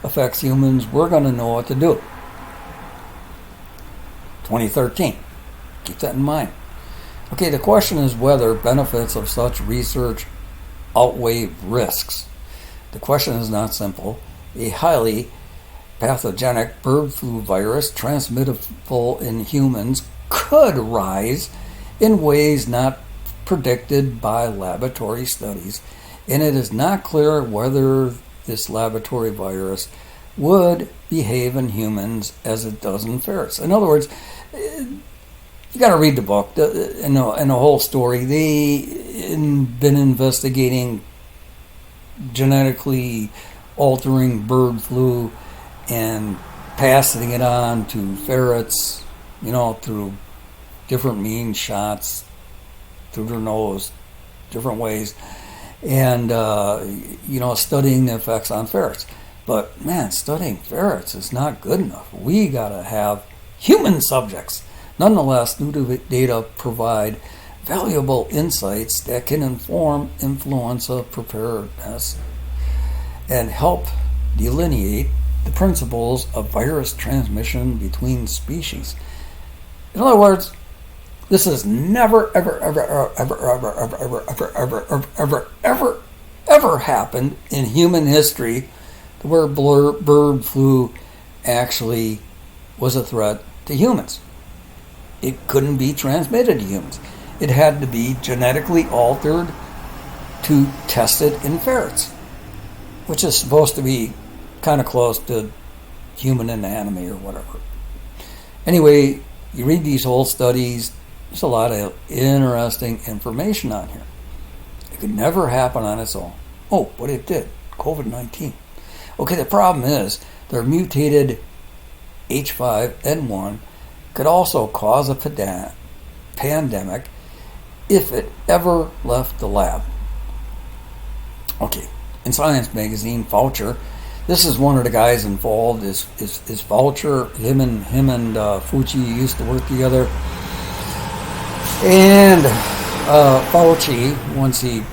A: affects humans, we're going to know what to do. 2013. Keep that in mind. Okay, the question is whether benefits of such research outweigh risks. The question is not simple. A highly pathogenic bird flu virus transmittable in humans could rise in ways not predicted by laboratory studies, and it is not clear whether this laboratory virus would behave in humans as it does in ferrets. In other words, you got to read the book and the whole story. They've been investigating genetically altering bird flu and passing it on to ferrets, through different means, shots through their nose, different ways, and studying the effects on ferrets. But man, studying ferrets is not good enough. We got to have human subjects. Nonetheless, new data provide valuable insights that can inform influenza preparedness and help delineate the principles of virus transmission between species. In other words, this has never, ever, ever, ever, ever, ever, ever, ever, ever, ever, ever, ever, ever happened in human history where bird flu actually was a threat to humans. It couldn't be transmitted to humans. It had to be genetically altered to test it in ferrets, which is supposed to be kind of close to human anatomy or whatever. Anyway, you read these whole studies, there's a lot of interesting information on here. It could never happen on its own. Oh, but it did. COVID-19. Okay, the problem is their mutated H5N1 could also cause a pandemic if it ever left the lab. Okay, in Science magazine, Fauci, this is one of the guys involved, is Fauci. Him and Fauci used to work together. And Fauci, once he,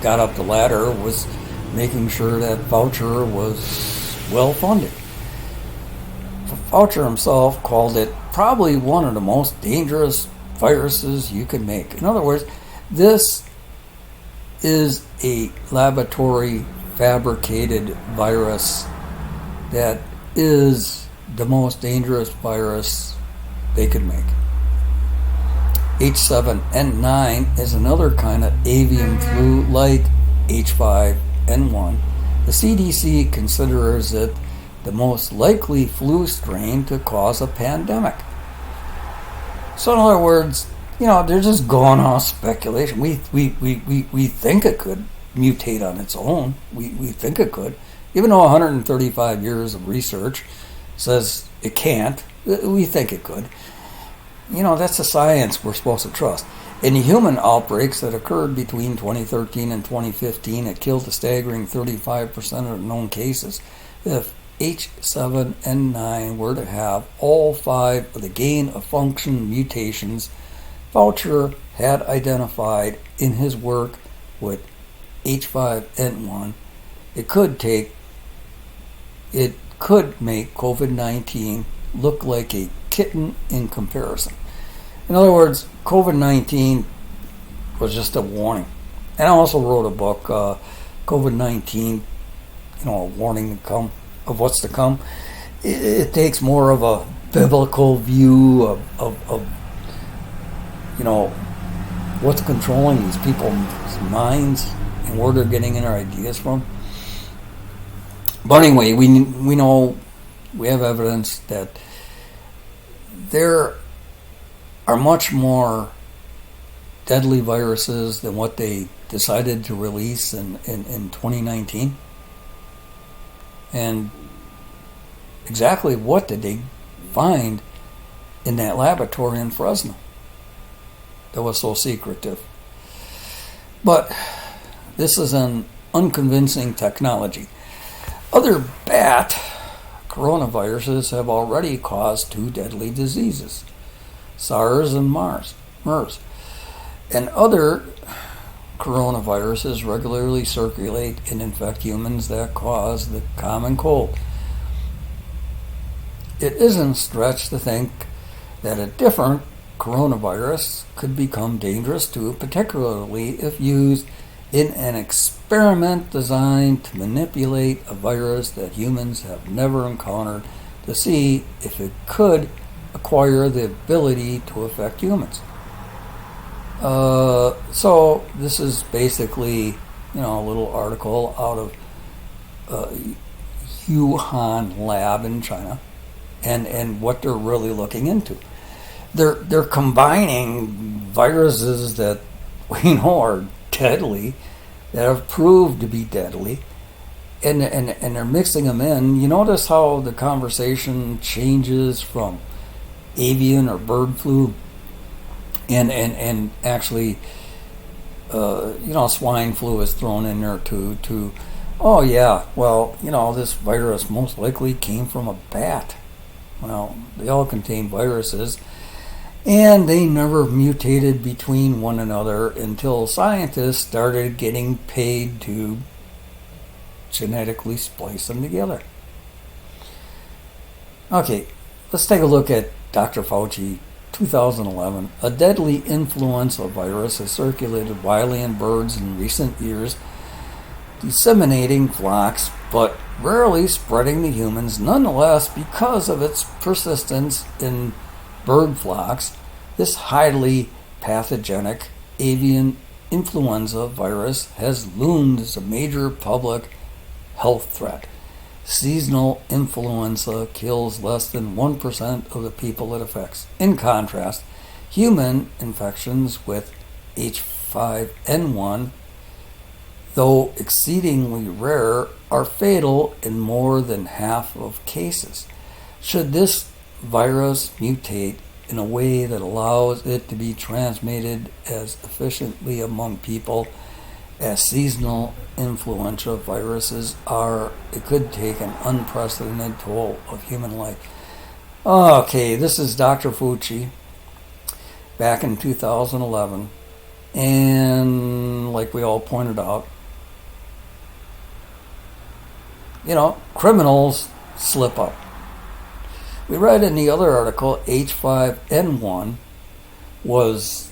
A: got up the ladder, was making sure that Fauci was well funded. Fauci himself called it probably one of the most dangerous viruses you can make. In other words, this is a laboratory fabricated virus that is the most dangerous virus they could make. H7N9 is another kind of avian flu like H5N1. The CDC considers it the most likely flu strain to cause a pandemic. So in other words, they're just going off speculation. We think it could mutate on its own. We think it could. Even though 135 years of research says it can't, we think it could. That's the science we're supposed to trust. In human outbreaks that occurred between 2013 and 2015, it killed a staggering 35% of known cases. If H7N9 were to have all 5 of the gain of function mutations Fauci had identified in his work with H5N1, it could make COVID-19 look like a kitten in comparison. In other words, COVID-19 was just a warning. And I also wrote a book, COVID-19, a warning to come, of what's to come. It takes more of a biblical view of what's controlling these people's minds and where they're getting their ideas from. But anyway, we know, we have evidence that there are much more deadly viruses than what they decided to release in 2019. And exactly what did they find in that laboratory in Fresno that was so secretive? But this is an unconvincing technology. Other bat coronaviruses have already caused 2 deadly diseases, SARS and MERS. And other coronaviruses regularly circulate and infect humans that cause the common cold. It isn't a stretch to think that a different coronavirus could become dangerous too, particularly if used in an experiment designed to manipulate a virus that humans have never encountered to see if it could acquire the ability to affect humans. So this is basically, a little article out of Wuhan lab in China, and what they're really looking into. They're combining viruses that we know are deadly, that have proved to be deadly, and they're mixing them in. You notice how the conversation changes from avian or bird flu, and actually, swine flu is thrown in there to, oh yeah, well, this virus most likely came from a bat. Well, they all contain viruses, and they never mutated between one another until scientists started getting paid to genetically splice them together. Okay, let's take a look at Dr. Fauci, 2011. A deadly influenza virus has circulated widely in birds in recent years, disseminating flocks, but rarely spreading to humans. Nonetheless, because of its persistence in bird flocks, this highly pathogenic avian influenza virus has loomed as a major public health threat. Seasonal influenza kills less than 1% of the people it affects. In contrast, human infections with H5N1, though exceedingly rare, are fatal in more than half of cases. Should this virus mutate in a way that allows it to be transmitted as efficiently among people as seasonal influenza viruses are, it could take an unprecedented toll of human life. Okay, this is Dr. Fauci back in 2011, and like we all pointed out, criminals slip up. We read in the other article, H5N1 was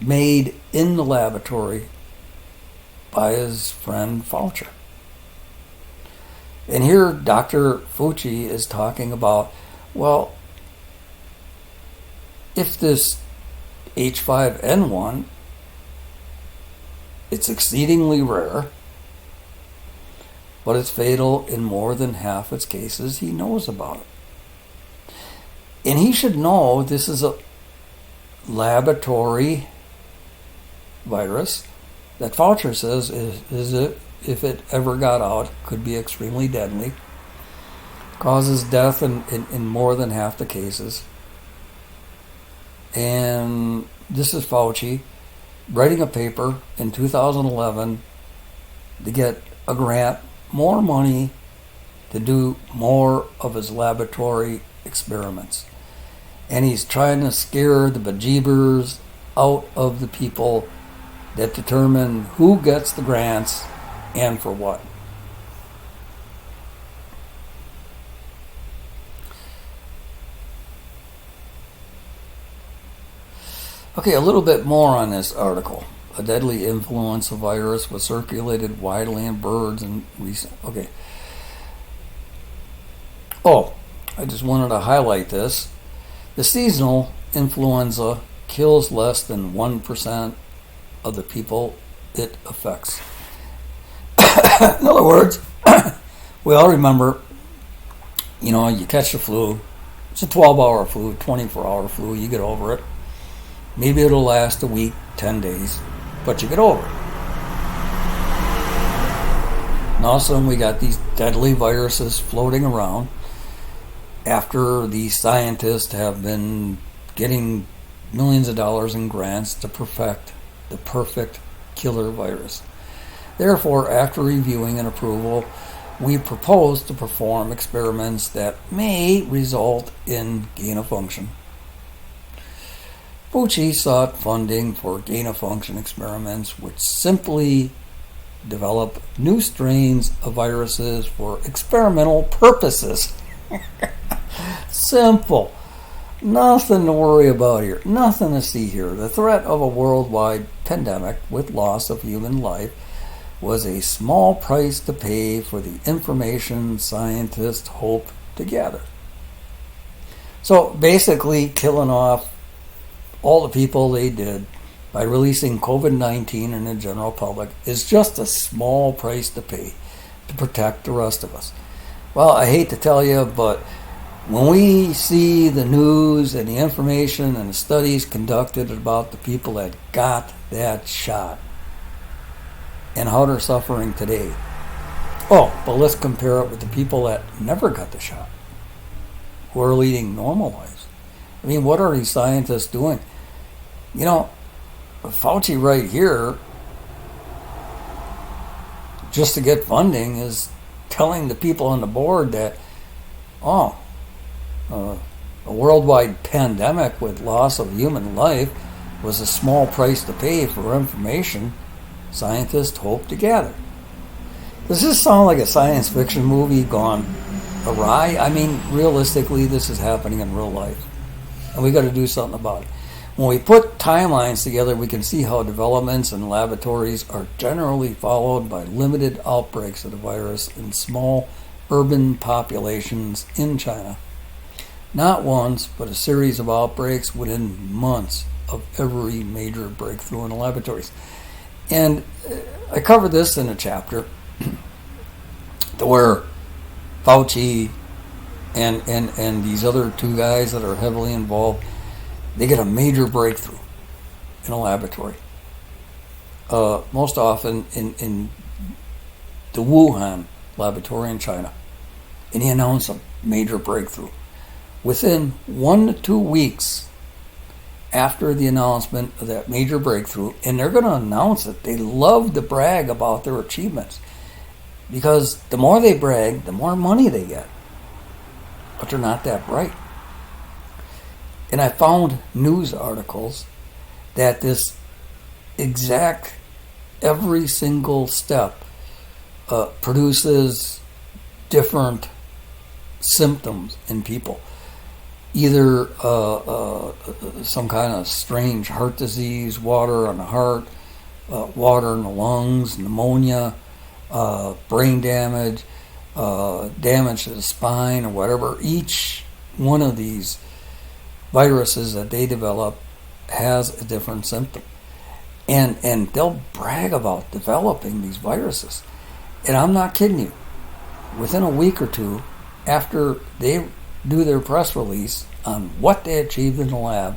A: made in the laboratory by his friend Fauci. And here Dr. Fauci is talking about, well, if this H5N1, it's exceedingly rare, but it's fatal in more than half its cases, he knows about it. And he should know this is a laboratory virus that Fauci says if it ever got out, could be extremely deadly, causes death in more than half the cases. And this is Fauci writing a paper in 2011 to get a grant, more money to do more of his laboratory experiments. And he's trying to scare the bejeebers out of the people that determine who gets the grants and for what. Okay, a little bit more on this article. A deadly influenza virus was circulated widely in birds and recent. Okay. Oh, I just wanted to highlight this. The seasonal influenza kills less than 1% of the people it affects. In other words, we all remember, you catch the flu. It's a 12-hour flu, 24-hour flu. You get over it. Maybe it'll last a week, 10 days, but you get over it. And all of a sudden we got these deadly viruses floating around after the scientists have been getting millions of dollars in grants to perfect the perfect killer virus. Therefore, after reviewing and approval, we propose to perform experiments that may result in gain of function. Fauci sought funding for gain of function experiments which simply develop new strains of viruses for experimental purposes. Simple. Nothing to worry about here. Nothing to see here. The threat of a worldwide pandemic with loss of human life was a small price to pay for the information scientists hope to gather. So basically, killing off all the people they did by releasing COVID-19 in the general public is just a small price to pay to protect the rest of us. Well, I hate to tell you, but when we see the news and the information and the studies conducted about the people that got that shot and how they're suffering today, but let's compare it with the people that never got the shot, who are leading normal lives. I mean, what are these scientists doing? You know, Fauci right here, just to get funding, is telling the people on the board that, a worldwide pandemic with loss of human life was a small price to pay for information scientists hope to gather. Does this sound like a science fiction movie gone awry? I mean, realistically, this is happening in real life, and we got to do something about it. When we put timelines together, we can see how developments in laboratories are generally followed by limited outbreaks of the virus in small urban populations in China. Not once, but a series of outbreaks within months of every major breakthrough in the laboratories. And I covered this in a chapter where Fauci and these other two guys that are heavily involved, they get a major breakthrough in a laboratory. Most often in the Wuhan laboratory in China. And he announced a major breakthrough. Within 1 to 2 weeks after the announcement of that major breakthrough, and they're going to announce it, they love to brag about their achievements, because the more they brag, the more money they get. But they're not that bright. And I found news articles that this exact every single step produces different symptoms in people. Either some kind of strange heart disease, water on the heart, water in the lungs, pneumonia, brain damage, damage to the spine, or whatever. Each one of these viruses that they develop has a different symptom. And they'll brag about developing these viruses. And I'm not kidding you. Within a week or two, after they do their press release on what they achieved in the lab,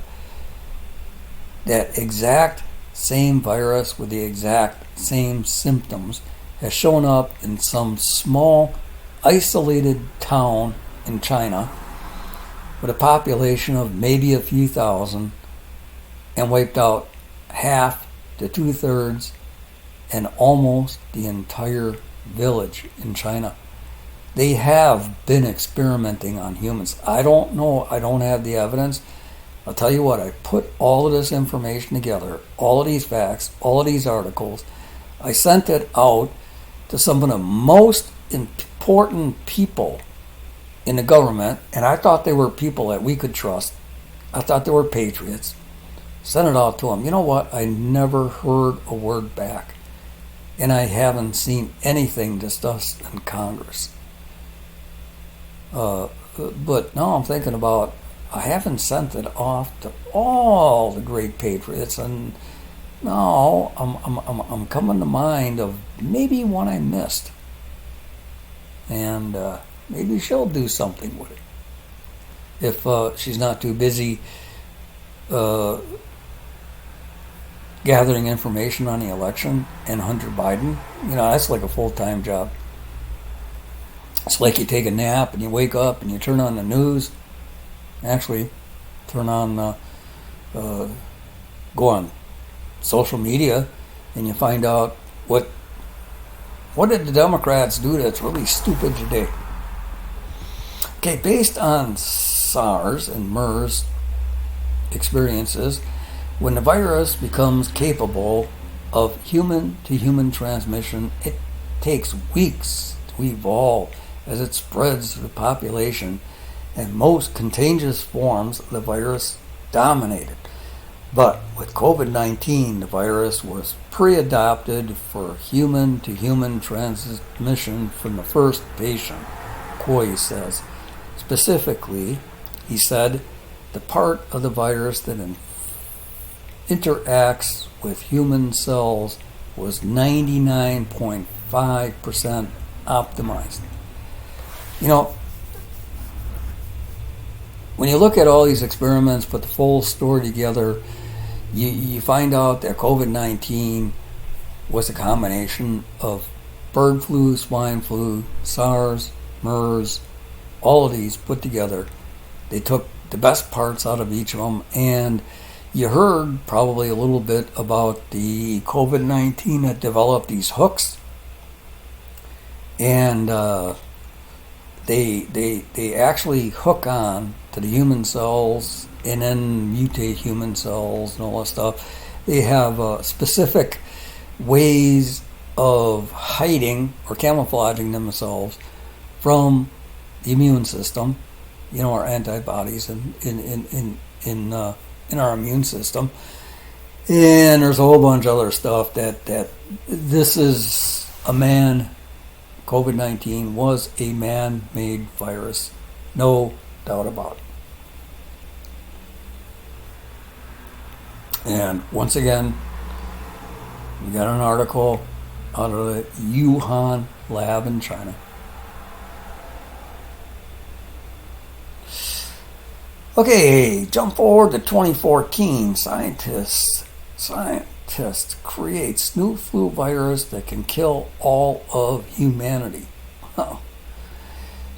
A: that exact same virus with the exact same symptoms has shown up in some small, isolated town in China with a population of maybe a few thousand, and wiped out half to 2/3 and almost the entire village in China. They have been experimenting on humans. I don't know. I don't have the evidence. I'll tell you what, I put all of this information together, all of these facts, all of these articles. I sent it out to some of the most important people in the government, and I thought they were people that we could trust. I thought they were patriots. Sent it out to them. You know what? I never heard a word back. And I haven't seen anything discussed in Congress. But now I'm thinking about, I haven't sent it off to all the great patriots, and now I'm coming to mind of maybe one I missed, and maybe she'll do something with it if she's not too busy gathering information on the election and Hunter Biden. You know, that's like a full-time job. It's like you take a nap and you wake up and you turn on the news. Actually, turn on, go on social media, and you find out what did the Democrats do that's really stupid today. Okay, based on SARS and MERS experiences, when the virus becomes capable of human-to-human transmission, it takes weeks to evolve as it spreads through the population, and most contagious forms of the virus dominated. But with COVID-19, the virus was pre-adapted for human-to-human transmission from the first patient, Coy says. Specifically, he said, the part of the virus that interacts with human cells was 99.5% optimized. You know, when you look at all these experiments, put the full story together, you find out that COVID-19 was a combination of bird flu, swine flu, SARS, MERS, all of these put together. They took the best parts out of each of them, and you heard probably a little bit about the COVID-19 that developed these hooks, and they actually hook on to the human cells and then mutate human cells and all that stuff. They have specific ways of hiding or camouflaging themselves from the immune system, you know, our antibodies in our immune system. And there's a whole bunch of other stuff that this is a man. COVID-19 was a man-made virus, no doubt about it. And once again, we got an article out of the Wuhan lab in China. Okay, jump forward to 2014. Scientists creates new flu virus that can kill all of humanity. Oh.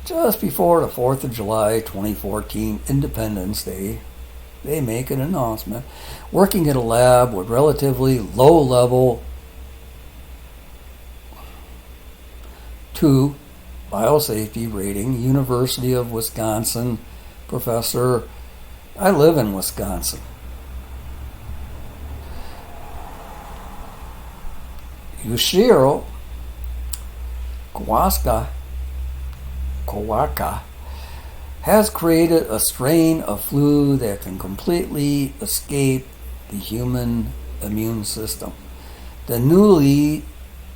A: Just before the 4th of July 2014 Independence Day, they make an announcement. Working in a lab with relatively low level 2 biosafety rating, University of Wisconsin professor. I live in Wisconsin. Yoshiro Kawaka has created a strain of flu that can completely escape the human immune system. The newly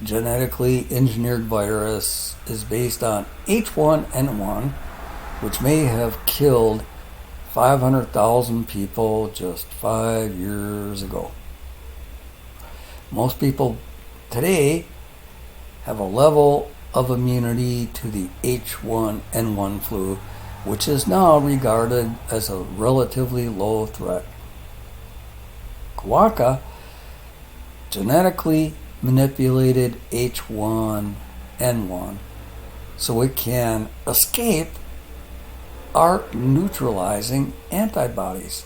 A: genetically engineered virus is based on H1N1, which may have killed 500,000 people just 5 years ago. Most people today have a level of immunity to the H1N1 flu, which is now regarded as a relatively low threat. Kawaka genetically manipulated H1N1 so it can escape our neutralizing antibodies.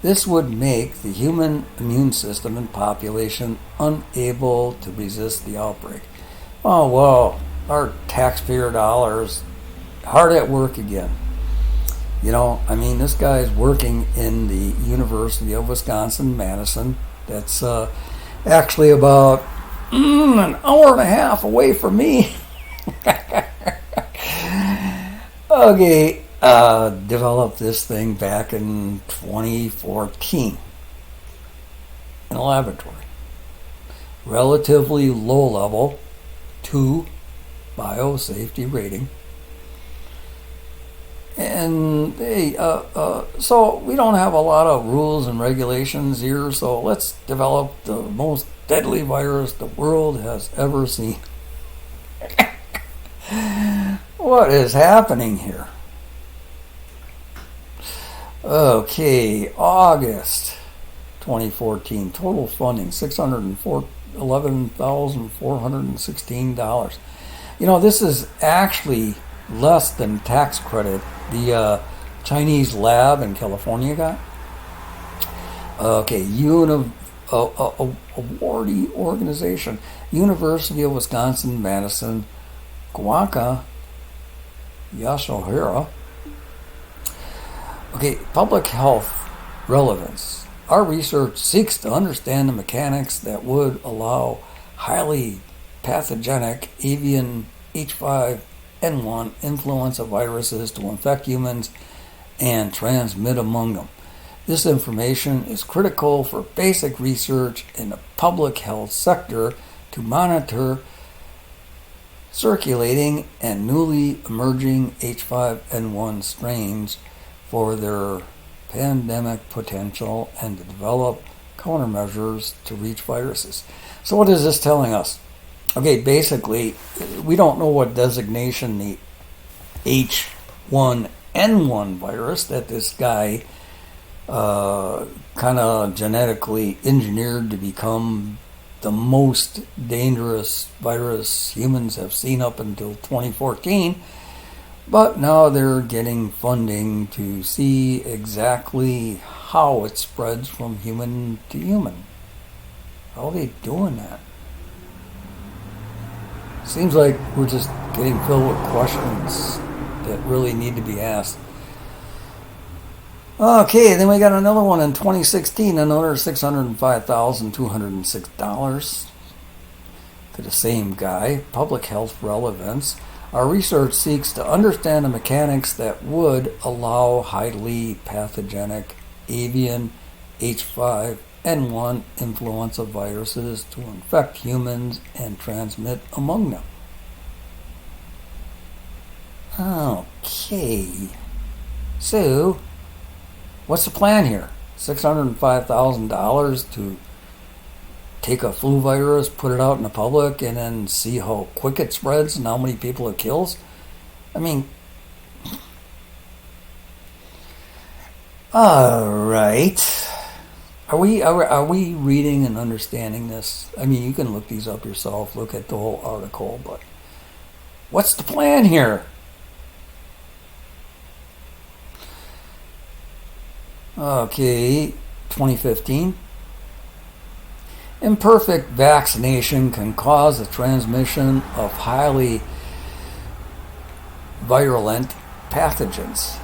A: This would make the human immune system and population unable to resist the outbreak. Oh, well, our taxpayer dollars hard at work again. You know, I mean, this guy's working in the University of Wisconsin-Madison. That's actually about an hour and a half away from me. Okay, developed this thing back in 2014 in a laboratory. Relatively low level, 2 biosafety rating. And hey, so we don't have a lot of rules and regulations here, so let's develop the most deadly virus the world has ever seen. What is happening here? Okay, August 2014, total funding $611,416. This is actually less than tax credit the Chinese lab in California got. Okay, awardee organization, University of Wisconsin-Madison, Guanca, Yasuhira. Okay, public health relevance. Our research seeks to understand the mechanics that would allow highly pathogenic avian H5N1 influenza viruses to infect humans and transmit among them. This information is critical for basic research in the public health sector to monitor circulating and newly emerging H5N1 strains for their pandemic potential and to develop countermeasures to reach viruses. So what is this telling us? Okay, basically, we don't know what designation the H1N1 virus that this guy kind of genetically engineered to become the most dangerous virus humans have seen up until 2014. But now they're getting funding to see exactly how it spreads from human to human. How are they doing that? Seems like we're just getting filled with questions that really need to be asked. Okay, then we got another one in 2016, another $605,206 to the same guy, public health relevance. Our research seeks to understand the mechanics that would allow highly pathogenic avian H5N1 influenza viruses to infect humans and transmit among them. Okay, so what's the plan here? $605,000 to take a flu virus, put it out in the public, and then see how quick it spreads and how many people it kills? I mean, all right. Are we reading and understanding this? I mean, you can look these up yourself, look at the whole article, but what's the plan here? Okay, 2015. Imperfect vaccination can cause the transmission of highly virulent pathogens.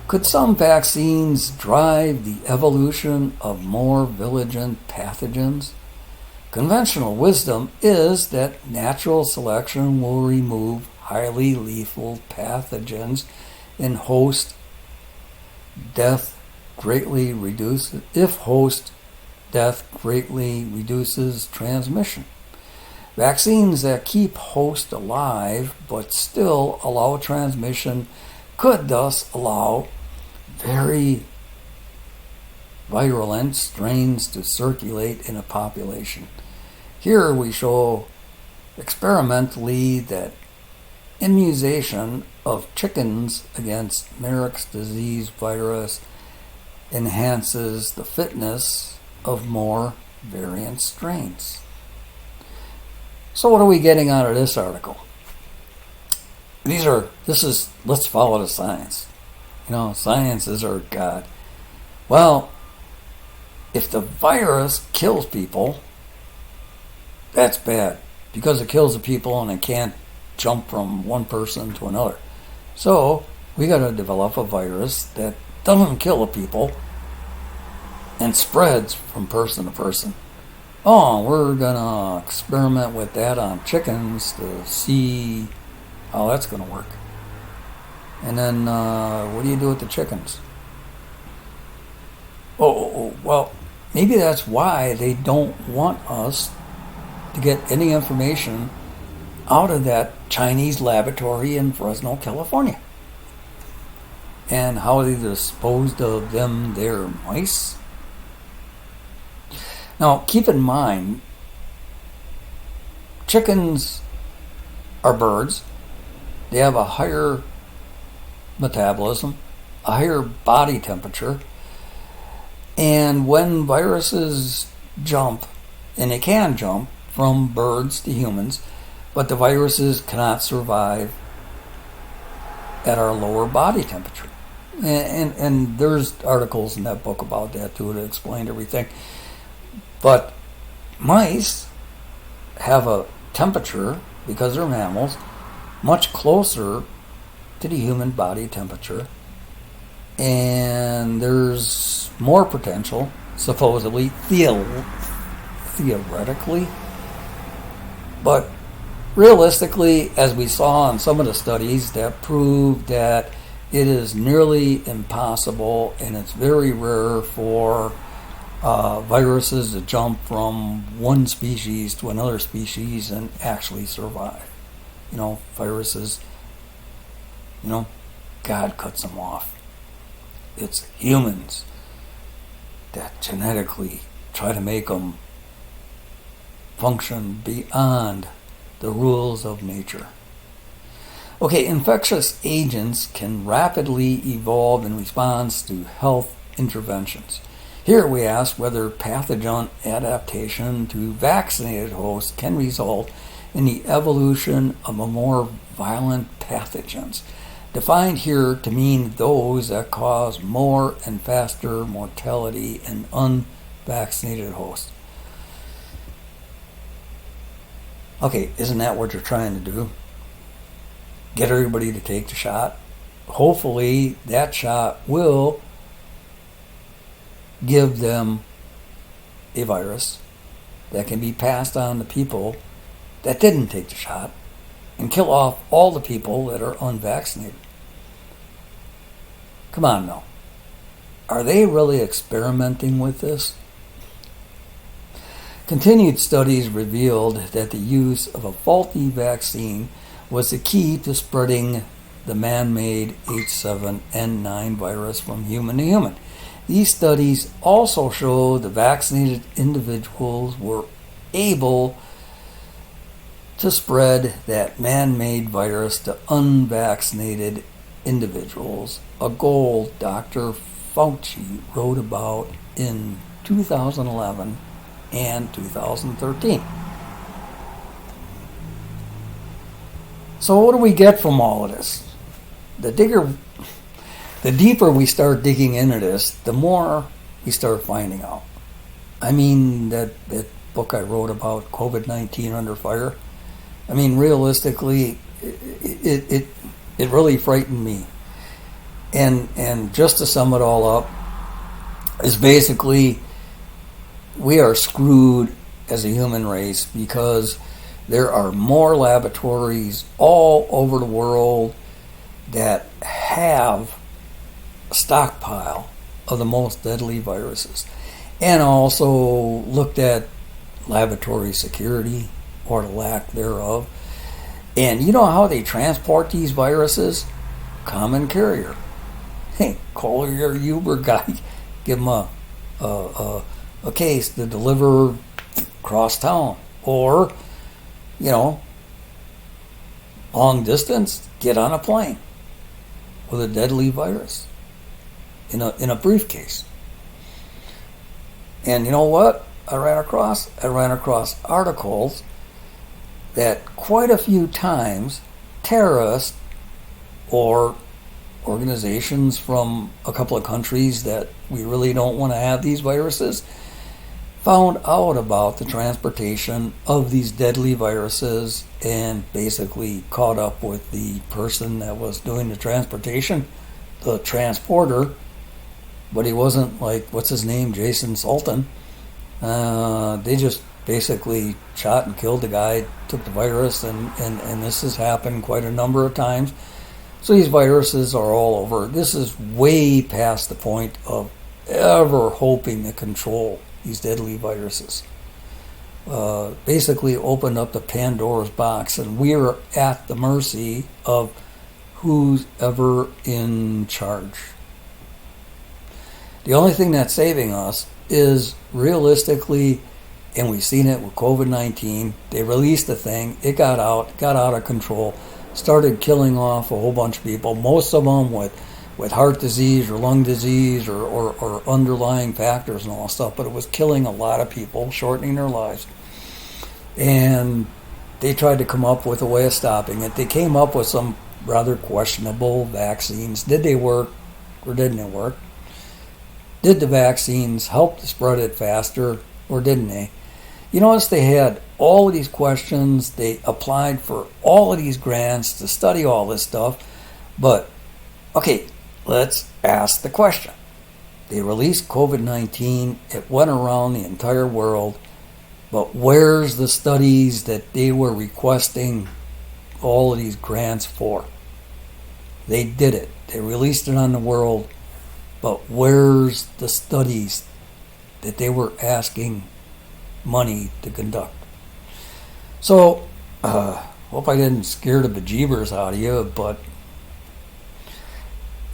A: Could some vaccines drive the evolution of more virulent pathogens? Conventional wisdom is that natural selection will remove highly lethal pathogens and host death greatly reduces transmission. Vaccines that keep host alive but still allow transmission could thus allow very virulent strains to circulate in a population. Here we show experimentally that immunization of chickens against Marek's disease virus enhances the fitness of more variant strains. So what are we getting out of this article? Let's follow the science. Science is our God. Well, if the virus kills people, that's bad because it kills the people and it can't jump from one person to another. So we got to develop a virus that doesn't kill the people and spreads from person to person. Oh, we're gonna experiment with that on chickens to see how that's gonna work. And then what do you do with the chickens? Well, maybe that's why they don't want us to get any information out of that Chinese laboratory in Fresno, California. And how they disposed of their mice. Now, keep in mind, chickens are birds. They have a higher metabolism, a higher body temperature, and when viruses jump, and they can jump from birds to humans, but the viruses cannot survive at our lower body temperature. And there's articles in that book about that too, to explain everything. But mice have a temperature, because they're mammals, much closer to the human body temperature, and there's more potential, supposedly, theoretically, but realistically, as we saw in some of the studies that prove that it is nearly impossible, and it's very rare for viruses to jump from one species to another species and actually survive. Viruses, God cuts them off. It's humans that genetically try to make them function beyond the rules of nature. Okay, infectious agents can rapidly evolve in response to health interventions. Here we ask whether pathogen adaptation to vaccinated hosts can result in the evolution of a more violent pathogens, defined here to mean those that cause more and faster mortality in unvaccinated hosts. Okay, isn't that what you're trying to do? Get everybody to take the shot. Hopefully that shot will give them a virus that can be passed on to people that didn't take the shot and kill off all the people that are unvaccinated. Come on now. Are they really experimenting with this? Continued studies revealed that the use of a faulty vaccine was the key to spreading the man-made H7N9 virus from human to human. These studies also show the vaccinated individuals were able to spread that man-made virus to unvaccinated individuals, a goal Dr. Fauci wrote about in 2011 and 2013. So what do we get from all of this? The deeper we start digging into this, the more we start finding out. I mean, that book I wrote about COVID-19 Under Fire, I mean, realistically, it really frightened me. And just to sum it all up, is basically we are screwed as a human race because there are more laboratories all over the world that have a stockpile of the most deadly viruses, and also looked at laboratory security or the lack thereof. And you know how they transport these viruses? Common carrier. Hey, call your Uber guy, give him a case to deliver across town, or long distance, get on a plane with a deadly virus in a briefcase. And you know what? I ran across articles that quite a few times terrorists or organizations from a couple of countries that we really don't want to have these viruses found out about the transportation of these deadly viruses and basically caught up with the person that was doing the transportation, the transporter, but he wasn't like, what's his name, Jason Sultan. They just basically shot and killed the guy, took the virus, and this has happened quite a number of times. So these viruses are all over. This is way past the point of ever hoping to control these deadly viruses. Basically opened up the Pandora's box, and we're at the mercy of who's ever in charge. The only thing that's saving us is realistically, and we've seen it with COVID-19, they released the thing, it got out of control, started killing off a whole bunch of people, most of them with heart disease or lung disease or underlying factors and all that stuff, but it was killing a lot of people, shortening their lives. And they tried to come up with a way of stopping it. They came up with some rather questionable vaccines. Did they work or didn't they work? Did the vaccines help to spread it faster or didn't they? You notice they had all of these questions. They applied for all of these grants to study all this stuff. But, okay, let's ask the question. They released COVID-19. It went around the entire world. But where's the studies that they were requesting all of these grants for? They did it. They released it on the world. But where's the studies that they were asking money to conduct? So, hope I didn't scare the bejeebers out of you, but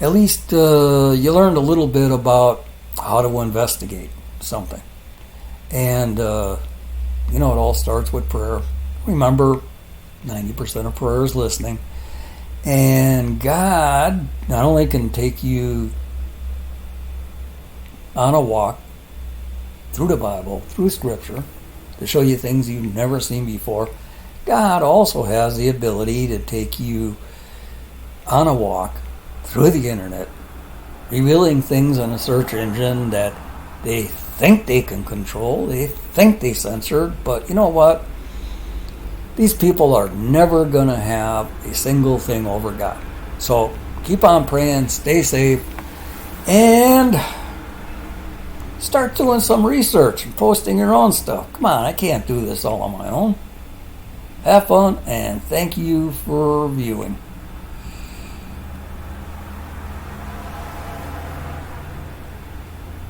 A: at least you learned a little bit about how to investigate something. And, it all starts with prayer. Remember, 90% of prayer is listening. And God not only can take you on a walk through the Bible, through Scripture, to show you things you've never seen before, God also has the ability to take you on a walk through the internet, revealing things on a search engine that they think they can control, they think they censored, but you know what? These people are never going to have a single thing over God. So keep on praying, stay safe, and start doing some research and posting your own stuff. Come on, I can't do this all on my own. Have fun, and thank you for viewing.